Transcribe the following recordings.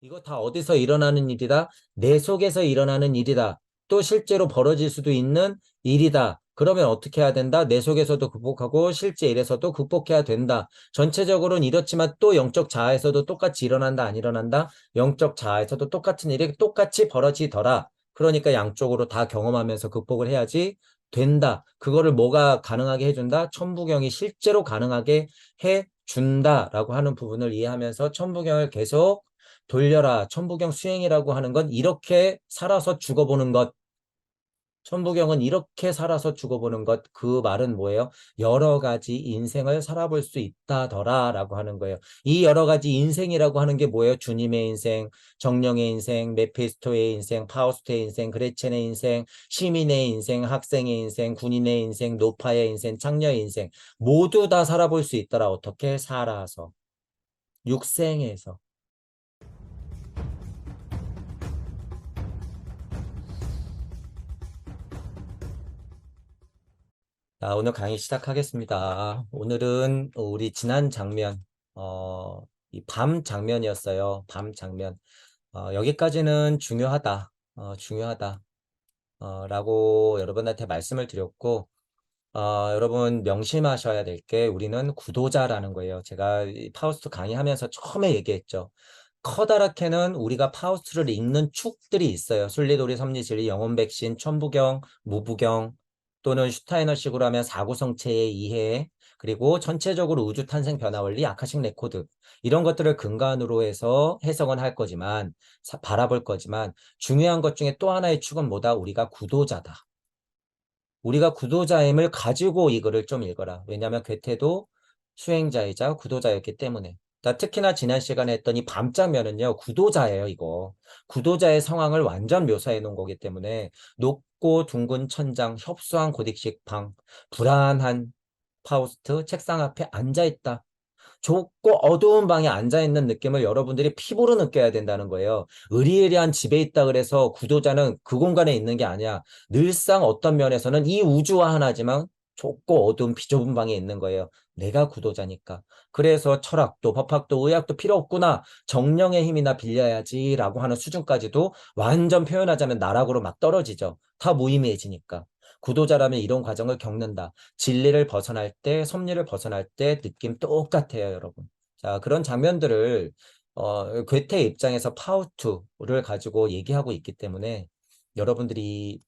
이거 다 어디서 일어나는 일이다? 내 속에서 일어나는 일이다. 또 실제로 벌어질 수도 있는 일이다. 그러면 어떻게 해야 된다? 내 속에서도 극복하고 실제 일에서도 극복해야 된다. 전체적으로는 이렇지만 또 영적 자아에서도 똑같이 일어난다, 안 일어난다? 영적 자아에서도 똑같은 일이 똑같이 벌어지더라. 그러니까 양쪽으로 다 경험하면서 극복을 해야지 된다. 그거를 뭐가 가능하게 해준다? 천부경이 실제로 가능하게 해준다라고 하는 부분을 이해하면서 천부경을 계속 돌려라. 천부경 수행이라고 하는 건 이렇게 살아서 죽어보는 것. 천부경은 이렇게 살아서 죽어보는 것. 그 말은 뭐예요? 여러 가지 인생을 살아볼 수 있다더라 라고 하는 거예요. 이 여러 가지 인생이라고 하는 게 뭐예요? 주님의 인생, 정령의 인생, 메피스토의 인생, 파우스트의 인생, 그레첸의 인생, 시민의 인생, 학생의 인생, 군인의 인생, 노파의 인생, 창녀의 인생. 모두 다 살아볼 수 있더라. 어떻게? 살아서. 육생에서. 자, 오늘 강의 시작하겠습니다. 오늘은 우리 지난 장면, 이 밤 장면이었어요. 밤 장면. 여기까지는 중요하다. 중요하다. 라고 여러분한테 말씀을 드렸고, 여러분 명심하셔야 될 게 우리는 구도자라는 거예요. 제가 이 파우스트 강의하면서 처음에 얘기했죠. 커다랗게는 우리가 파우스트를 읽는 축들이 있어요. 순리도리, 섭리진리, 영혼백신, 천부경, 무부경 또는 슈타이너식으로 하면 사구성체의 이해 그리고 전체적으로 우주 탄생 변화 원리, 아카식 레코드 이런 것들을 근간으로 해서 해석은 할 거지만 바라볼 거지만 중요한 것 중에 또 하나의 축은 뭐다? 우리가 구도자다. 우리가 구도자임을 가지고 이거를 좀 읽어라. 왜냐하면 괴테도 수행자이자 구도자였기 때문에. 특히나 지난 시간에 했던 이 밤장면은요. 구도자예요. 이거. 구도자의 상황을 완전 묘사해 놓은 거기 때문에 높고 둥근 천장, 협소한 고딕식 방, 불안한 파우스트 책상 앞에 앉아있다. 좁고 어두운 방에 앉아있는 느낌을 여러분들이 피부로 느껴야 된다는 거예요. 으리으리한 집에 있다 그래서 구도자는 그 공간에 있는 게 아니야. 늘상 어떤 면에서는 이 우주와 하나지만 좁고 어두운 비좁은 방에 있는 거예요. 내가 구도자니까. 그래서 철학도 법학도 의학도 필요 없구나. 정령의 힘이나 빌려야지 라고 하는 수준까지도 완전 표현하자면 나락으로 막 떨어지죠. 다 무의미해지니까. 구도자라면 이런 과정을 겪는다. 진리를 벗어날 때, 섭리를 벗어날 때 느낌 똑같아요, 여러분. 자, 그런 장면들을 괴테 입장에서 파우투를 가지고 얘기하고 있기 때문에 여러분들이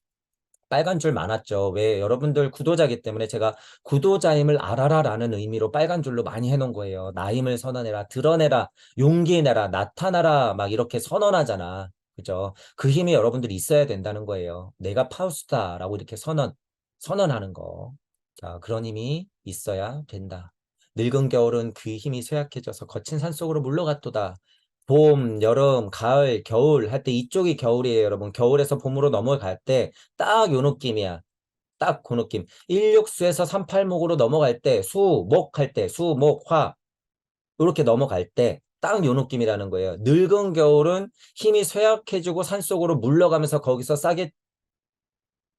빨간 줄 많았죠. 왜? 여러분들 구도자이기 때문에 제가 구도자임을 알아라라는 의미로 빨간 줄로 많이 해놓은 거예요. 나임을 선언해라, 드러내라, 용기 내라, 나타나라 막 이렇게 선언하잖아. 그죠? 그 힘이 여러분들이 있어야 된다는 거예요. 내가 파우스타라고 이렇게 선언하는 거. 자, 그런 힘이 있어야 된다. 늙은 겨울은 그 힘이 쇠약해져서 거친 산속으로 물러갔도다. 봄, 여름, 가을, 겨울 할 때 이쪽이 겨울이에요, 여러분. 겨울에서 봄으로 넘어갈 때 딱 요 느낌이야. 딱 그 느낌. 일육수에서 38목으로 넘어갈 때, 수, 목 할 때, 수, 목, 화. 이렇게 넘어갈 때 딱 요 느낌이라는 거예요. 늙은 겨울은 힘이 쇠약해지고 산속으로 물러가면서 거기서 싸게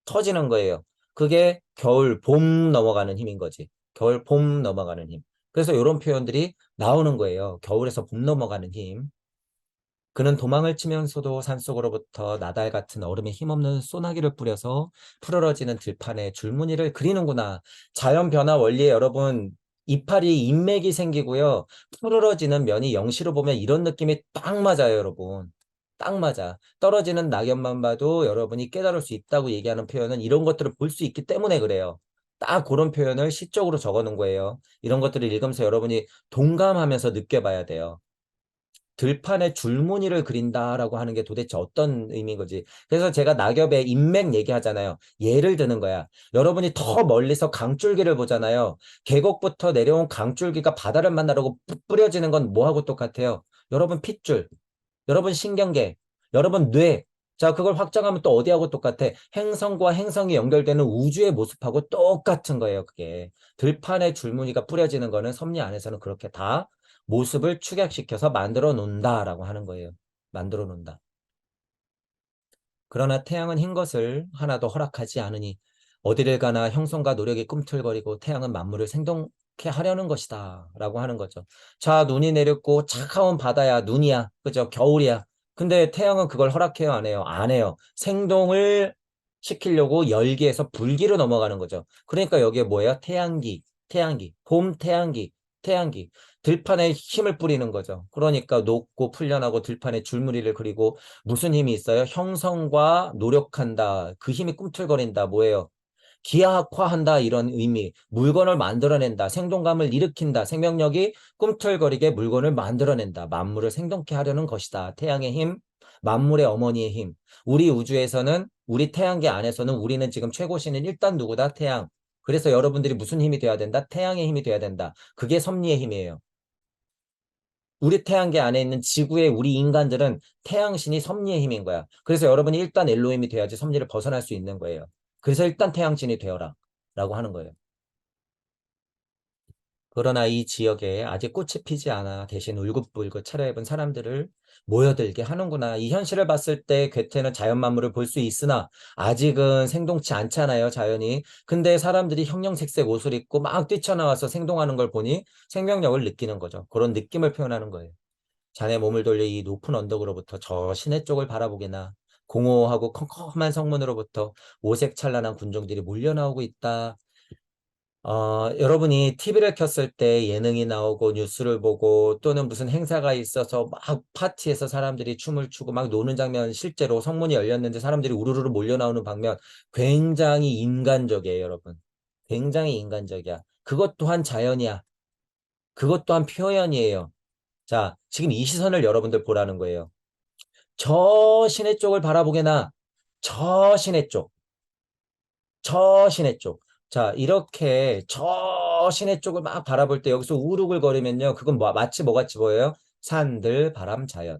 터지는 거예요. 그게 겨울, 봄 넘어가는 힘인 거지. 겨울, 봄 넘어가는 힘. 그래서 이런 표현들이 나오는 거예요. 겨울에서 봄 넘어가는 힘. 그는 도망을 치면서도 산속으로부터 나달 같은 얼음에 힘없는 소나기를 뿌려서 푸르러지는 들판에 줄무늬를 그리는구나. 자연 변화 원리에 여러분 이파리 인맥이 생기고요. 푸르러지는 면이 영시로 보면 이런 느낌이 딱 맞아요, 여러분. 딱 맞아. 떨어지는 낙엽만 봐도 여러분이 깨달을 수 있다고 얘기하는 표현은 이런 것들을 볼 수 있기 때문에 그래요. 딱 그런 표현을 시적으로 적어 놓은 거예요. 이런 것들을 읽으면서 여러분이 동감하면서 느껴봐야 돼요. 들판에 줄무늬를 그린다라고 하는 게 도대체 어떤 의미인 거지? 그래서 제가 낙엽의 인맥 얘기하잖아요. 예를 드는 거야. 여러분이 더 멀리서 강줄기를 보잖아요. 계곡부터 내려온 강줄기가 바다를 만나려고 뿌려지는 건 뭐하고 똑같아요? 여러분 핏줄, 여러분 신경계, 여러분 뇌. 자, 그걸 확장하면 또 어디하고 똑같아? 행성과 행성이 연결되는 우주의 모습하고 똑같은 거예요, 그게. 들판에 줄무늬가 뿌려지는 거는 섭리 안에서는 그렇게 다 모습을 축약시켜서 만들어 놓는다라고 하는 거예요. 만들어 놓는다. 그러나 태양은 흰 것을 하나도 허락하지 않으니 어디를 가나 형성과 노력이 꿈틀거리고 태양은 만물을 그렇게 하려는 것이다 라고 하는 거죠. 자, 눈이 내렸고 차가운 바다야, 눈이야, 그죠? 겨울이야. 근데 태양은 그걸 허락해요, 안 해요? 안 해요. 생동을 시키려고 열기에서 불기로 넘어가는 거죠. 그러니까 여기에 뭐예요? 태양기, 태양기, 봄 태양기, 태양기. 들판에 힘을 뿌리는 거죠. 그러니까 높고 풀려나고 들판에 줄무늬를 그리고 무슨 힘이 있어요? 형성과 노력한다. 그 힘이 꿈틀거린다. 뭐예요? 기하학화한다 이런 의미, 물건을 만들어낸다, 생동감을 일으킨다, 생명력이 꿈틀거리게 물건을 만들어낸다, 만물을 생동케 하려는 것이다. 태양의 힘, 만물의 어머니의 힘. 우리 우주에서는 우리 태양계 안에서는 우리는 지금 최고신은 일단 누구다? 태양. 그래서 여러분들이 무슨 힘이 돼야 된다? 태양의 힘이 돼야 된다. 그게 섭리의 힘이에요. 우리 태양계 안에 있는 지구의 우리 인간들은 태양신이 섭리의 힘인 거야. 그래서 여러분이 일단 엘로힘이 돼야지 섭리를 벗어날 수 있는 거예요. 그래서 일단 태양신이 되어라 라고 하는 거예요. 그러나 이 지역에 아직 꽃이 피지 않아 대신 울긋불긋 차려입은 사람들을 모여들게 하는구나. 이 현실을 봤을 때 괴테는 자연 만물을 볼 수 있으나 아직은 생동치 않잖아요, 자연이. 근데 사람들이 형형색색 옷을 입고 막 뛰쳐나와서 생동하는 걸 보니 생명력을 느끼는 거죠. 그런 느낌을 표현하는 거예요. 자네 몸을 돌려 이 높은 언덕으로부터 저 시내 쪽을 바라보게나 공허하고 컴컴한 성문으로부터 오색 찬란한 군종들이 몰려 나오고 있다. 여러분이 TV를 켰을 때 예능이 나오고 뉴스를 보고 또는 무슨 행사가 있어서 막 파티에서 사람들이 춤을 추고 막 노는 장면 실제로 성문이 열렸는데 사람들이 우르르 몰려 나오는 방면 굉장히 인간적이에요, 여러분. 굉장히 인간적이야. 그것 또한 자연이야. 그것 또한 표현이에요. 자, 지금 이 시선을 여러분들 보라는 거예요. 저 시내 쪽을 바라보게나 저 시내 쪽, 저 시내 쪽. 자, 이렇게 저 시내 쪽을 막 바라볼 때 여기서 우르글거리면요. 그건 마치 뭐같이 보여요? 산들, 바람, 자연.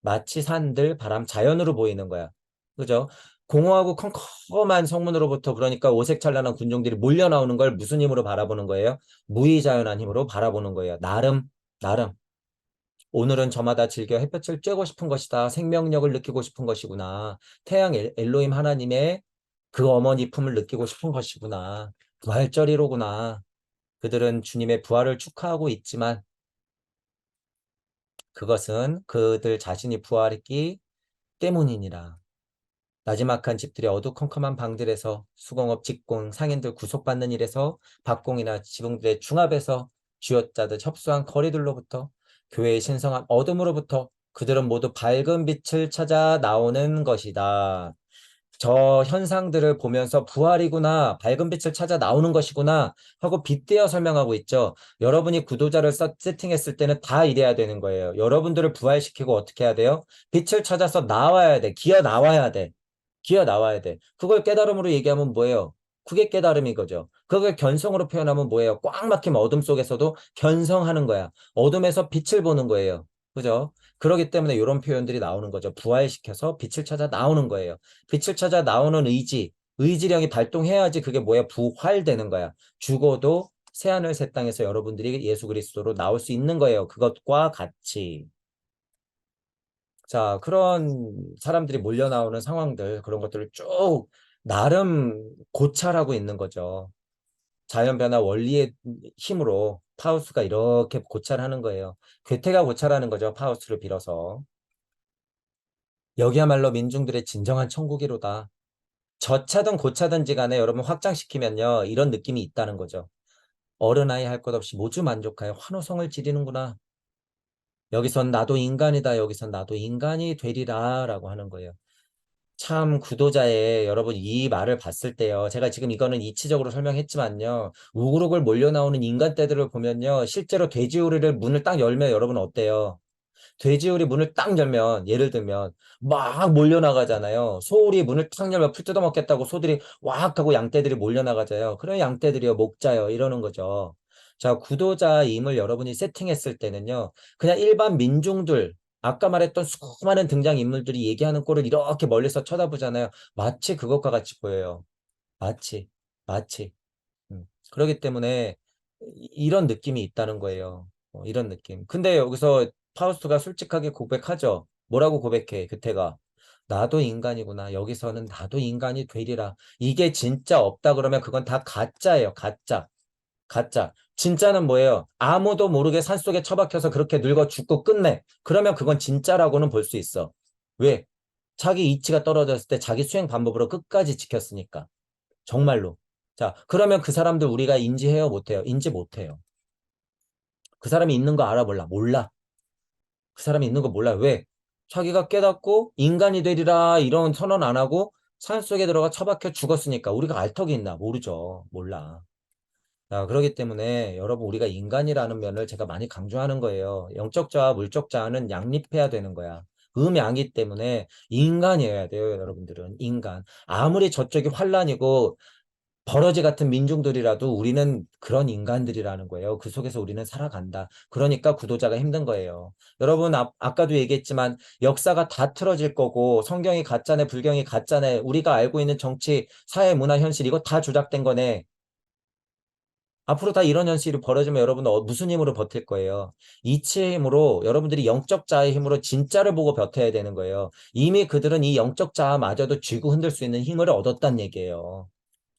마치 산들, 바람, 자연으로 보이는 거야. 그죠? 공허하고 컴컴한 성문으로부터 그러니까 오색찬란한 군종들이 몰려 나오는 걸 무슨 힘으로 바라보는 거예요? 무의자연한 힘으로 바라보는 거예요. 나름, 나름. 오늘은 저마다 즐겨 햇볕을 쬐고 싶은 것이다. 생명력을 느끼고 싶은 것이구나. 태양 엘로힘 하나님의 그 어머니 품을 느끼고 싶은 것이구나. 부활절이로구나. 그들은 주님의 부활을 축하하고 있지만 그것은 그들 자신이 부활했기 때문이니라. 나지막한 집들의 어두컴컴한 방들에서 수공업 직공 상인들 구속받는 일에서 박공이나 지붕들의 중압에서 쥐어짜듯 협소한 거리들로부터 교회의 신성한 어둠으로부터 그들은 모두 밝은 빛을 찾아 나오는 것이다. 저 현상들을 보면서 부활이구나, 밝은 빛을 찾아 나오는 것이구나 하고 빗대어 설명하고 있죠. 여러분이 구도자를 세팅했을 때는 다 이래야 되는 거예요. 여러분들을 부활시키고 어떻게 해야 돼요? 빛을 찾아서 나와야 돼. 기어 나와야 돼. 기어 나와야 돼. 그걸 깨달음으로 얘기하면 뭐예요? 그게 깨달음인 거죠. 그걸 견성으로 표현하면 뭐예요? 꽉 막힌 어둠 속에서도 견성하는 거야. 어둠에서 빛을 보는 거예요. 그죠? 그렇기 때문에 이런 표현들이 나오는 거죠. 부활시켜서 빛을 찾아 나오는 거예요. 빛을 찾아 나오는 의지, 의지력이 발동해야지 그게 뭐야? 부활되는 거야. 죽어도 새하늘 새 땅에서 여러분들이 예수 그리스도로 나올 수 있는 거예요. 그것과 같이. 자, 그런 사람들이 몰려 나오는 상황들, 그런 것들을 쭉 나름 고찰하고 있는 거죠. 자연변화 원리의 힘으로 파우스가 이렇게 고찰하는 거예요. 괴테가 고찰하는 거죠. 파우스를 빌어서. 여기야말로 민중들의 진정한 천국이로다. 저차든 고차든지 간에 여러분 확장시키면요. 이런 느낌이 있다는 거죠. 어른아이 할 것 없이 모두 만족하여 환호성을 지르는구나. 여기선 나도 인간이다. 여기선 나도 인간이 되리라 라고 하는 거예요. 참 구도자의 여러분 이 말을 봤을 때요. 제가 지금 이거는 이치적으로 설명했지만요. 우글우글 몰려 나오는 인간떼들을 보면요. 실제로 돼지우리를 문을 딱 열면 여러분 어때요? 돼지우리 문을 딱 열면 예를 들면 막 몰려나가잖아요. 소우리 문을 딱 열면 풀 뜯어먹겠다고 소들이 왁 하고 양떼들이 몰려나가잖아요. 그래 양떼들이요 목자요 이러는 거죠. 자 구도자임을 여러분이 세팅했을 때는요. 그냥 일반 민중들 아까 말했던 수많은 등장인물들이 얘기하는 꼴을 이렇게 멀리서 쳐다보잖아요. 마치 그것과 같이 보여요. 마치. 그렇기 때문에 이런 느낌이 있다는 거예요. 이런 느낌. 근데 여기서 파우스트가 솔직하게 고백하죠. 뭐라고 고백해, 그태가. 나도 인간이구나. 여기서는 나도 인간이 되리라. 이게 진짜 없다 그러면 그건 다 가짜예요. 가짜. 가짜. 진짜는 뭐예요? 아무도 모르게 산속에 처박혀서 그렇게 늙어 죽고 끝내. 그러면 그건 진짜라고는 볼 수 있어. 왜? 자기 이치가 떨어졌을 때 자기 수행 방법으로 끝까지 지켰으니까. 정말로. 자, 그러면 그 사람들 우리가 인지해요? 못해요? 인지 못해요. 그 사람이 있는 거 알아? 몰라? 몰라. 그 사람이 있는 거 몰라. 왜? 자기가 깨닫고 인간이 되리라 이런 선언 안 하고 산속에 들어가 처박혀 죽었으니까 우리가 알 턱이 있나? 모르죠. 몰라. 자, 그렇기 때문에 여러분 우리가 인간이라는 면을 제가 많이 강조하는 거예요. 영적 자와 물적 자는 양립해야 되는 거야. 음양이기 때문에 인간이어야 돼요, 여러분들은. 인간. 아무리 저쪽이 환란이고 버러지 같은 민중들이라도 우리는 그런 인간들이라는 거예요. 그 속에서 우리는 살아간다. 그러니까 구도자가 힘든 거예요. 여러분, 아까도 얘기했지만 역사가 다 틀어질 거고 성경이 가짜네, 불경이 가짜네, 우리가 알고 있는 정치, 사회, 문화, 현실 이거 다 조작된 거네. 앞으로 다 이런 현실이 벌어지면 여러분은 무슨 힘으로 버틸 거예요? 이치의 힘으로 여러분들이 영적 자의 힘으로 진짜를 보고 버텨야 되는 거예요. 이미 그들은 이 영적 자마저도 쥐고 흔들 수 있는 힘을 얻었단 얘기예요.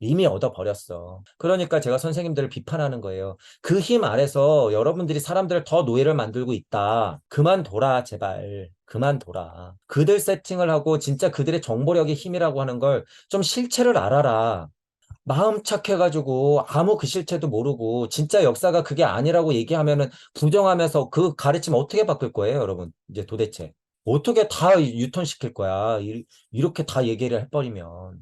이미 얻어버렸어. 그러니까 제가 선생님들을 비판하는 거예요. 그 힘 아래서 여러분들이 사람들을 더 노예를 만들고 있다. 그만둬라, 제발. 그만둬라. 그들 세팅을 하고 진짜 그들의 정보력의 힘이라고 하는 걸 좀 실체를 알아라. 마음 착해가지고 아무 그 실체도 모르고 진짜 역사가 그게 아니라고 얘기하면은 부정하면서 그 가르침 어떻게 바꿀 거예요, 여러분? 이제 도대체. 어떻게 다 유턴시킬 거야? 이렇게 다 얘기를 해버리면.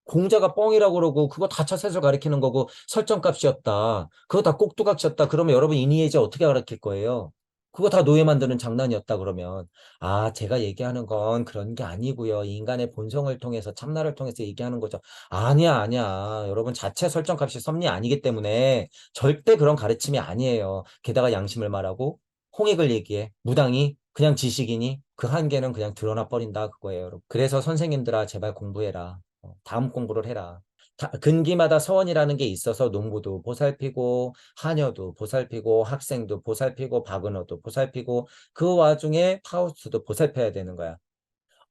공자가 뻥이라고 그러고 그거 다 차세서 가리키는 거고 설정값이었다. 그거 다 꼭두각시였다. 그러면 여러분 이니에이지 어떻게 가르칠 거예요? 그거 다 노예 만드는 장난이었다 그러면 아 제가 얘기하는 건 그런 게 아니고요. 인간의 본성을 통해서 참나를 통해서 얘기하는 거죠. 아니야 아니야. 여러분 자체 설정값이 섭리 아니기 때문에 절대 그런 가르침이 아니에요. 게다가 양심을 말하고 홍익을 얘기해. 무당이 그냥 지식이니 그 한계는 그냥 드러나 버린다 그거예요. 여러분. 그래서 선생님들아 제발 공부해라. 다음 공부를 해라. 근기마다 서원이라는 게 있어서 농부도 보살피고 하녀도 보살피고 학생도 보살피고 바그너도 보살피고 그 와중에 파우스도 보살펴야 되는 거야.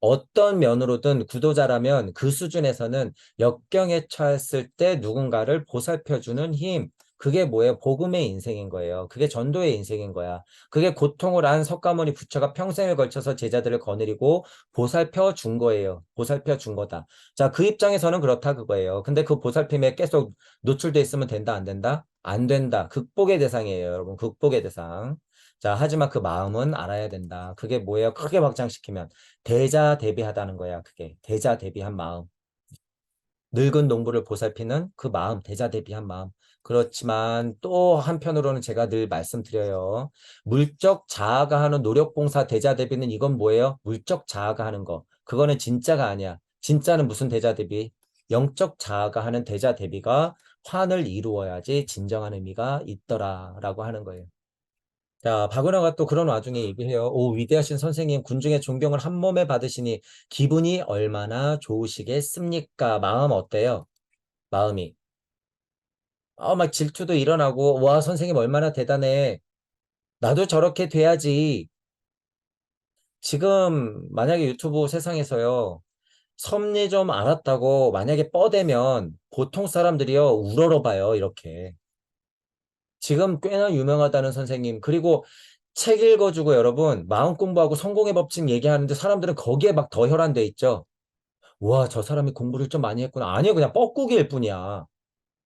어떤 면으로든 구도자라면 그 수준에서는 역경에 처했을 때 누군가를 보살펴주는 힘. 그게 뭐예요? 복음의 인생인 거예요. 그게 전도의 인생인 거야. 그게 고통을 안 석가모니 부처가 평생을 걸쳐서 제자들을 거느리고 보살펴 준 거예요. 보살펴 준 거다. 자, 그 입장에서는 그렇다 그거예요. 근데 그 보살핌에 계속 노출돼 있으면 된다, 안 된다? 안 된다. 극복의 대상이에요, 여러분. 극복의 대상. 자, 하지만 그 마음은 알아야 된다. 그게 뭐예요? 크게 확장시키면. 대자 대비하다는 거야, 그게. 대자 대비한 마음. 늙은 농부를 보살피는 그 마음, 대자 대비한 마음. 그렇지만 또 한편으로는 제가 늘 말씀드려요. 물적 자아가 하는 노력봉사 대자 대비는 이건 뭐예요? 물적 자아가 하는 거. 그거는 진짜가 아니야. 진짜는 무슨 대자 대비? 영적 자아가 하는 대자 대비가 환을 이루어야지 진정한 의미가 있더라라고 하는 거예요. 자, 박은하가 또 그런 와중에 얘기해요. 오, 위대하신 선생님, 군중의 존경을 한 몸에 받으시니 기분이 얼마나 좋으시겠습니까? 마음 어때요? 마음이. 막 질투도 일어나고, 와, 선생님 얼마나 대단해. 나도 저렇게 돼야지. 지금 만약에 유튜브 세상에서요, 섭리 좀 알았다고 만약에 뻐대면 보통 사람들이요, 우러러봐요, 이렇게. 지금 꽤나 유명하다는 선생님, 그리고 책 읽어주고 여러분, 마음 공부하고 성공의 법칙 얘기하는데 사람들은 거기에 막 더 혈안돼 있죠. 와, 저 사람이 공부를 좀 많이 했구나. 아니요, 그냥 뻐꾸기일 뿐이야.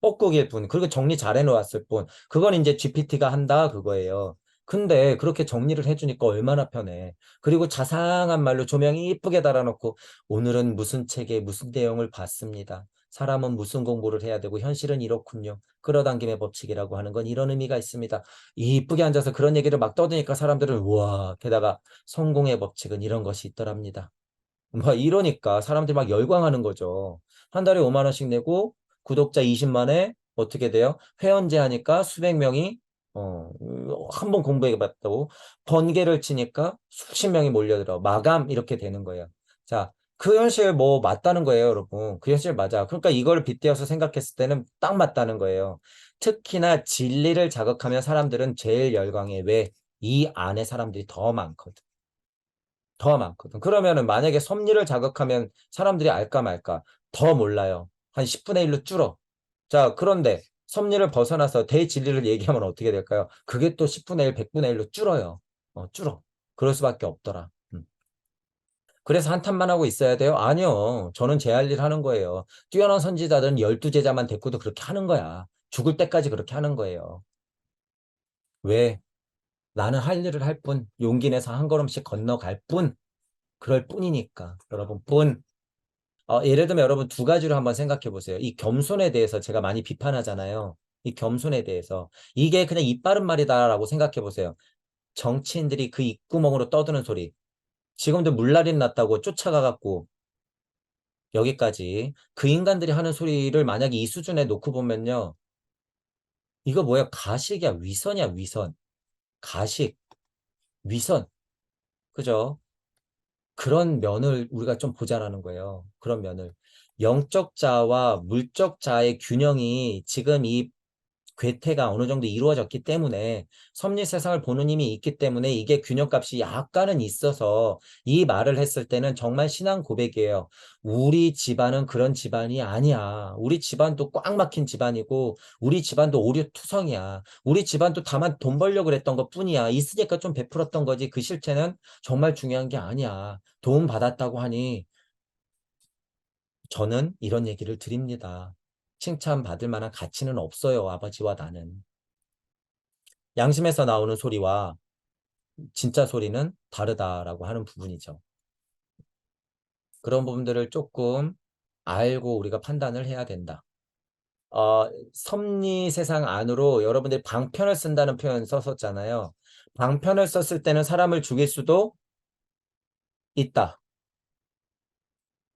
뻐꾸기일 뿐. 그리고 정리 잘 해놓았을 뿐. 그건 이제 GPT가 한다, 그거예요. 근데 그렇게 정리를 해주니까 얼마나 편해. 그리고 자상한 말로 조명이 이쁘게 달아놓고 오늘은 무슨 책에 무슨 내용을 봤습니다. 사람은 무슨 공부를 해야 되고 현실은 이렇군요. 끌어당김의 법칙이라고 하는 건 이런 의미가 있습니다. 이쁘게 앉아서 그런 얘기를 막 떠드니까 사람들은 우와, 게다가 성공의 법칙은 이런 것이 있더랍니다. 막 이러니까 사람들이 막 열광하는 거죠. 한 달에 5만 원씩 내고 구독자 20만에 어떻게 돼요? 회원제 하니까 수백 명이 한 번 공부해 봤다고 번개를 치니까 수십 명이 몰려들어. 마감 이렇게 되는 거예요. 자, 그 현실 뭐 맞다는 거예요, 여러분. 그 현실 맞아. 그러니까 이걸 빗대어서 생각했을 때는 딱 맞다는 거예요. 특히나 진리를 자극하면 사람들은 제일 열광해. 왜? 이 안에 사람들이 더 많거든. 더 많거든. 그러면은 만약에 섭리를 자극하면 사람들이 알까 말까 더 몰라요. 한 10분의 1로 줄어. 자, 그런데 섭리를 벗어나서 대진리를 얘기하면 어떻게 될까요? 그게 또 10분의 1, 100분의 1로 줄어요. 줄어. 그럴 수밖에 없더라. 그래서 한탄만 하고 있어야 돼요? 아니요. 저는 제 할 일 하는 거예요. 뛰어난 선지자들은 12제자만 데리고도 그렇게 하는 거야. 죽을 때까지 그렇게 하는 거예요. 왜? 나는 할 일을 할 뿐, 용기 내서 한 걸음씩 건너갈 뿐, 그럴 뿐이니까. 여러분, 뿐. 예를 들면 여러분 두 가지로 한번 생각해 보세요. 이 겸손에 대해서 제가 많이 비판하잖아요. 이 겸손에 대해서. 이게 그냥 입 바른 말이다라고 생각해 보세요. 정치인들이 그 입구멍으로 떠드는 소리. 지금도 물날이 났다고 쫓아가갖고 여기까지 그 인간들이 하는 소리를 만약에 이 수준에 놓고 보면요. 이거 뭐야? 가식이야, 위선이야, 위선. 가식, 위선. 그죠? 그런 면을 우리가 좀 보자라는 거예요. 그런 면을. 영적 자와 물적 자의 균형이 지금 이 괴테가 어느 정도 이루어졌기 때문에 섭리 세상을 보는 힘이 있기 때문에 이게 균형값이 약간은 있어서 이 말을 했을 때는 정말 신앙 고백이에요. 우리 집안은 그런 집안이 아니야. 우리 집안도 꽉 막힌 집안이고 우리 집안도 오류투성이야. 우리 집안도 다만 돈 벌려고 그랬던 것뿐이야. 있으니까 좀 베풀었던 거지. 그 실체는 정말 중요한 게 아니야. 도움 받았다고 하니 저는 이런 얘기를 드립니다. 칭찬받을 만한 가치는 없어요. 아버지와 나는. 양심에서 나오는 소리와 진짜 소리는 다르다라고 하는 부분이죠. 그런 부분들을 조금 알고 우리가 판단을 해야 된다. 섭리 세상 안으로 여러분들이 방편을 쓴다는 표현 썼었잖아요. 방편을 썼을 때는 사람을 죽일 수도 있다.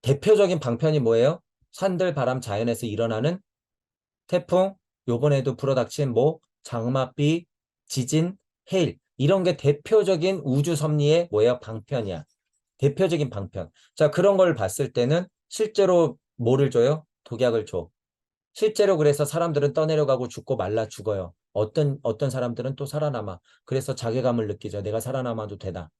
대표적인 방편이 뭐예요? 산들, 바람, 자연에서 일어나는 태풍, 요번에도 불어닥친 장맛비, 지진, 해일 이런 게 대표적인 우주 섭리의 뭐예요? 방편이야. 대표적인 방편. 자, 그런 걸 봤을 때는 실제로 뭐를 줘요? 독약을 줘. 실제로 그래서 사람들은 떠내려가고 죽고 말라 죽어요. 어떤 사람들은 또 살아남아. 그래서 자괴감을 느끼죠. 내가 살아남아도 되나?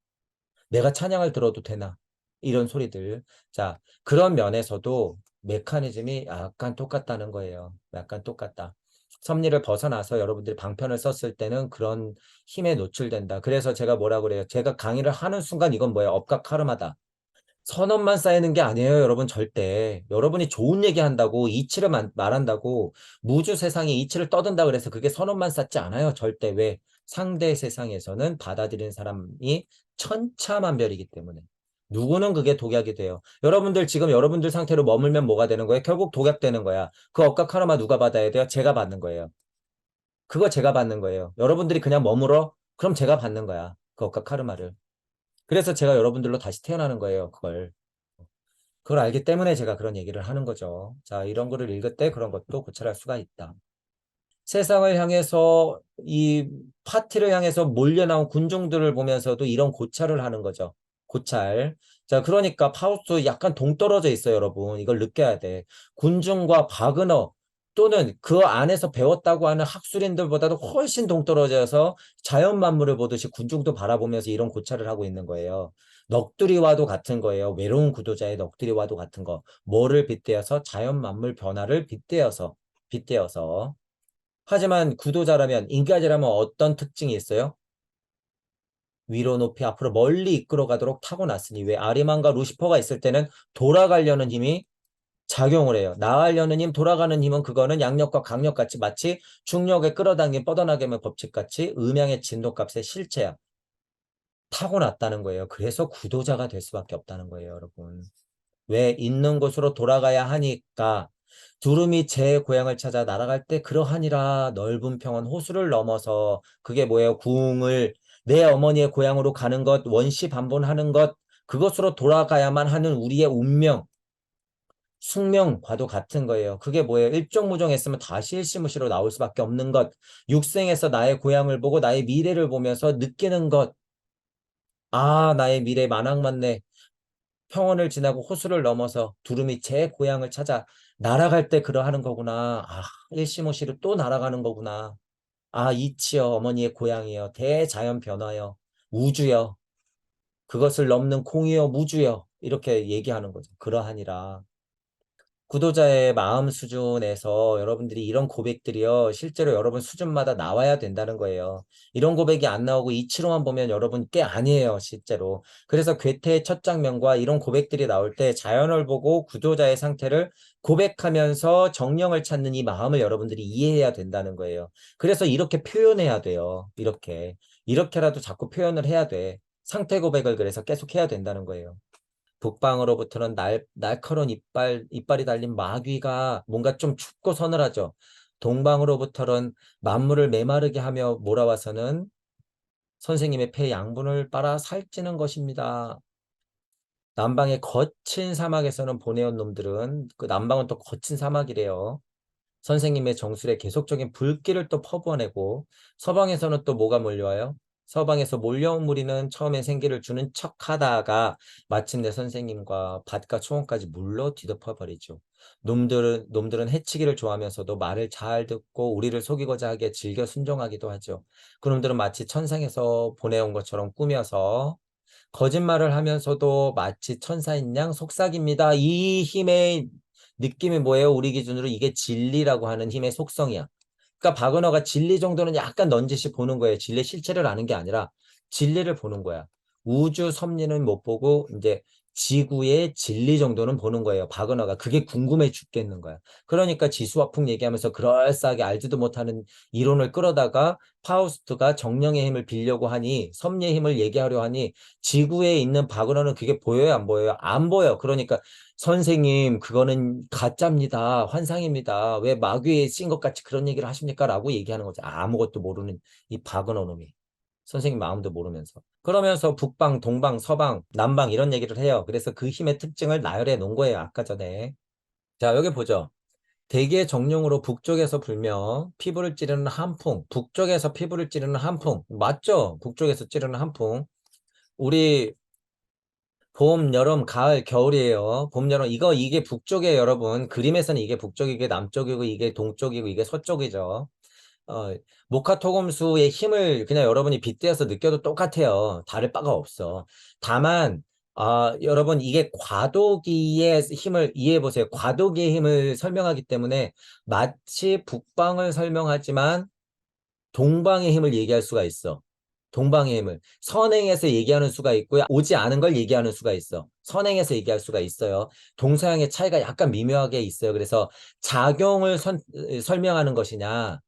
내가 찬양을 들어도 되나? 이런 소리들. 자, 그런 면에서도 메커니즘이 약간 똑같다는 거예요. 약간 똑같다. 섭리를 벗어나서 여러분들이 방편을 썼을 때는 그런 힘에 노출된다. 그래서 제가 뭐라 그래요? 제가 강의를 하는 순간 이건 뭐예요? 업각 카르마다. 선언만 쌓이는 게 아니에요, 여러분, 절대. 여러분이 좋은 얘기 한다고, 이치를 말한다고, 무주 세상에 이치를 떠든다 그래서 그게 선언만 쌓지 않아요, 절대. 왜? 상대 세상에서는 받아들이는 사람이 천차만별이기 때문에. 누구는 그게 독약이 돼요. 여러분들 지금 여러분들 상태로 머물면 뭐가 되는 거예요? 결국 독약되는 거야. 그 억각 하나만 누가 받아야 돼요? 제가 받는 거예요. 그거 제가 받는 거예요. 여러분들이 그냥 머물어? 그럼 제가 받는 거야. 그 억각 카르마를. 그래서 제가 여러분들로 다시 태어나는 거예요, 그걸. 그걸 알기 때문에 제가 그런 얘기를 하는 거죠. 자, 이런 거를 읽을 때 그런 것도 고찰할 수가 있다. 세상을 향해서 이 파티를 향해서 몰려나온 군중들을 보면서도 이런 고찰을 하는 거죠. 고찰. 자, 그러니까 파우스트 약간 동떨어져 있어요, 여러분. 이걸 느껴야 돼. 군중과 바그너 또는 그 안에서 배웠다고 하는 학술인들보다도 훨씬 동떨어져서 자연 만물을 보듯이 군중도 바라보면서 이런 고찰을 하고 있는 거예요. 넋두리와도 같은 거예요. 외로운 구도자의 넋두리와도 같은 거. 뭐를 빗대어서 자연 만물 변화를 빗대어서 하지만 구도자라면 인간이라면 어떤 특징이 있어요? 위로 높이 앞으로 멀리 이끌어 가도록 타고났으니 왜 아리만과 루시퍼가 있을 때는 돌아가려는 힘이 작용을 해요. 나가려는 힘, 돌아가는 힘은 그거는 양력과 강력같이 마치 중력에 끌어당긴 뻗어나가는 법칙같이 음양의 진도값의 실체야. 타고났다는 거예요. 그래서 구도자가 될 수밖에 없다는 거예요, 여러분. 왜 있는 곳으로 돌아가야 하니까 두루미 제 고향을 찾아 날아갈 때 그러하니라 넓은 평원 호수를 넘어서 그게 뭐예요? 궁을 내 어머니의 고향으로 가는 것 원시 반복하는 것 그것으로 돌아가야만 하는 우리의 운명 숙명과도 같은 거예요. 그게 뭐예요? 일종무종했으면 다시 일시무시로 나올 수밖에 없는 것 육생에서 나의 고향을 보고 나의 미래를 보면서 느끼는 것 아 나의 미래 만학만내 평원을 지나고 호수를 넘어서 두루미 제 고향을 찾아 날아갈 때 그러하는 거구나. 아, 일시모시로 또 날아가는 거구나. 아, 이치여 어머니의 고향이여 대자연 변화여 우주여 그것을 넘는 공이여 무주여 이렇게 얘기하는 거죠. 그러하니라. 구독자의 마음 수준에서 여러분들이 이런 고백들이요, 실제로 여러분 수준마다 나와야 된다는 거예요. 이런 고백이 안 나오고 이치로만 보면 여러분 꽤 아니에요, 실제로. 그래서 괴테의 첫 장면과 이런 고백들이 나올 때 자연을 보고 구독자의 상태를 고백하면서 정령을 찾는 이 마음을 여러분들이 이해해야 된다는 거예요. 그래서 이렇게 표현해야 돼요. 이렇게라도 자꾸 표현을 해야 돼. 상태 고백을 그래서 계속 해야 된다는 거예요. 북방으로부터는 날카로운 이빨이 달린 마귀가 뭔가 좀 춥고 서늘하죠. 동방으로부터는 만물을 메마르게 하며 몰아와서는 선생님의 폐 양분을 빨아 살찌는 것입니다. 남방의 거친 사막에서는 보내온 놈들은, 그 남방은 또 거친 사막이래요. 선생님의 정술에 계속적인 불길을 또 퍼부어내고, 서방에서는 또 뭐가 몰려와요? 서방에서 몰려온 무리는 처음엔 생기를 주는 척 하다가 마침내 선생님과 밭과 초원까지 물러 뒤덮어버리죠. 놈들은 해치기를 좋아하면서도 말을 잘 듣고 우리를 속이고자 하기에 즐겨 순종하기도 하죠. 그놈들은 마치 천상에서 보내온 것처럼 꾸며서 거짓말을 하면서도 마치 천사인 양 속삭입니다. 이 힘의 느낌이 뭐예요? 우리 기준으로 이게 진리라고 하는 힘의 속성이야. 그러니까 바그너가 진리 정도는 약간 넌지시 보는 거예요. 진리의 실체를 아는 게 아니라 진리를 보는 거야. 우주 섭리는 못 보고 이제 지구의 진리 정도는 보는 거예요. 바그너가. 그게 궁금해 죽겠는 거야. 그러니까 지수화풍 얘기하면서 그럴싸하게 알지도 못하는 이론을 끌어다가 파우스트가 정령의 힘을 빌려고 하니, 섭리의 힘을 얘기하려 하니 지구에 있는 바그너는 그게 보여요, 안 보여요? 안 보여. 그러니까 선생님, 그거는 가짜입니다. 환상입니다. 왜 마귀에 씌인 것 같이 그런 얘기를 하십니까? 라고 얘기하는 거죠. 아무것도 모르는 이 바그너 놈이. 선생님 마음도 모르면서. 그러면서 북방, 동방, 서방, 남방 이런 얘기를 해요. 그래서 그 힘의 특징을 나열해 놓은 거예요. 아까 전에. 자, 여기 보죠. 대기의 정령으로 북쪽에서 불며 피부를 찌르는 한풍. 북쪽에서 피부를 찌르는 한풍. 맞죠? 북쪽에서 찌르는 한풍. 우리 봄, 여름, 가을, 겨울이에요. 봄, 여름. 이게 북쪽이에요, 여러분. 그림에서는 이게 북쪽이고, 이게 남쪽이고, 이게 동쪽이고, 이게 서쪽이죠. 어, 모카토금수의 힘을 그냥 여러분이 빗대어서 느껴도 똑같아요. 다를 바가 없어. 다만, 여러분, 이게 과도기의 힘을 이해해 보세요. 과도기의 힘을 설명하기 때문에 마치 북방을 설명하지만 동방의 힘을 얘기할 수가 있어. 동방의 힘을. 선행해서 얘기하는 수가 있고요. 오지 않은 걸 얘기하는 수가 있어. 선행해서 얘기할 수가 있어요. 동서양의 차이가 약간 미묘하게 있어요. 그래서 작용을 설명하는 것이냐,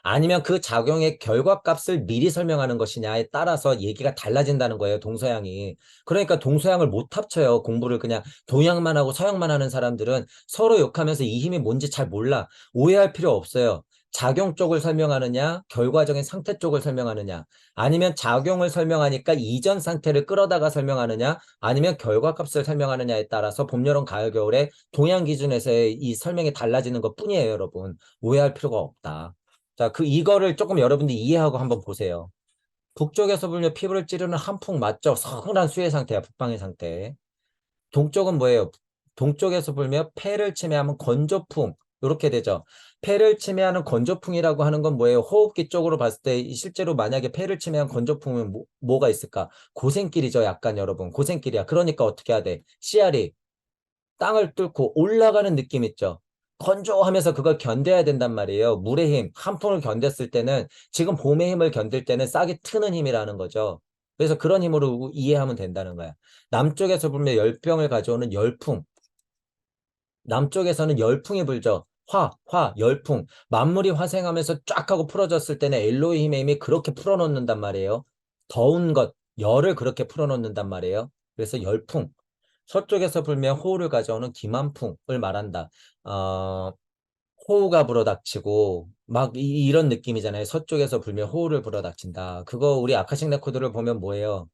아니면 그 작용의 결과값을 미리 설명하는 것이냐에 따라서 얘기가 달라진다는 거예요, 동서양이. 그러니까 동서양을 못 합쳐요. 공부를 그냥 동양만 하고 서양만 하는 사람들은 서로 욕하면서 이 힘이 뭔지 잘 몰라. 오해할 필요 없어요. 작용 쪽을 설명하느냐, 결과적인 상태 쪽을 설명하느냐, 아니면 작용을 설명하니까 이전 상태를 끌어다가 설명하느냐, 아니면 결과값을 설명하느냐에 따라서 봄, 여름, 가을, 겨울에 동양 기준에서의 이 설명이 달라지는 것 뿐이에요, 여러분. 오해할 필요가 없다. 자, 이거를 조금 여러분들이 이해하고 한번 보세요. 북쪽에서 불며 피부를 찌르는 한풍 맞죠? 서늘한 수해 상태야, 북방의 상태. 동쪽은 뭐예요? 동쪽에서 불며 폐를 침해하면 건조풍. 이렇게 되죠. 폐를 침해하는 건조풍이라고 하는 건 뭐예요? 호흡기 쪽으로 봤을 때 실제로 만약에 폐를 침해한 건조풍은 뭐가 있을까? 고생길이죠, 약간 여러분. 고생길이야. 그러니까 어떻게 해야 돼? 씨알이 땅을 뚫고 올라가는 느낌 있죠. 건조하면서 그걸 견뎌야 된단 말이에요. 물의 힘, 한풍을 견뎠을 때는 지금 봄의 힘을 견딜 때는 싹이 트는 힘이라는 거죠. 그래서 그런 힘으로 이해하면 된다는 거야. 남쪽에서 불면 열병을 가져오는 열풍. 남쪽에서는 열풍이 불죠. 열풍. 만물이 화생하면서 쫙 하고 풀어졌을 때는 엘로의 힘의 힘이 그렇게 풀어놓는단 말이에요. 더운 것, 열을 그렇게 풀어놓는단 말이에요. 그래서 열풍. 서쪽에서 불면 호우를 가져오는 기만풍을 말한다. 어, 호우가 불어닥치고 막 이런 느낌이잖아요. 서쪽에서 불면 호우를 불어닥친다. 그거 우리 아카식 레코드를 보면 뭐예요?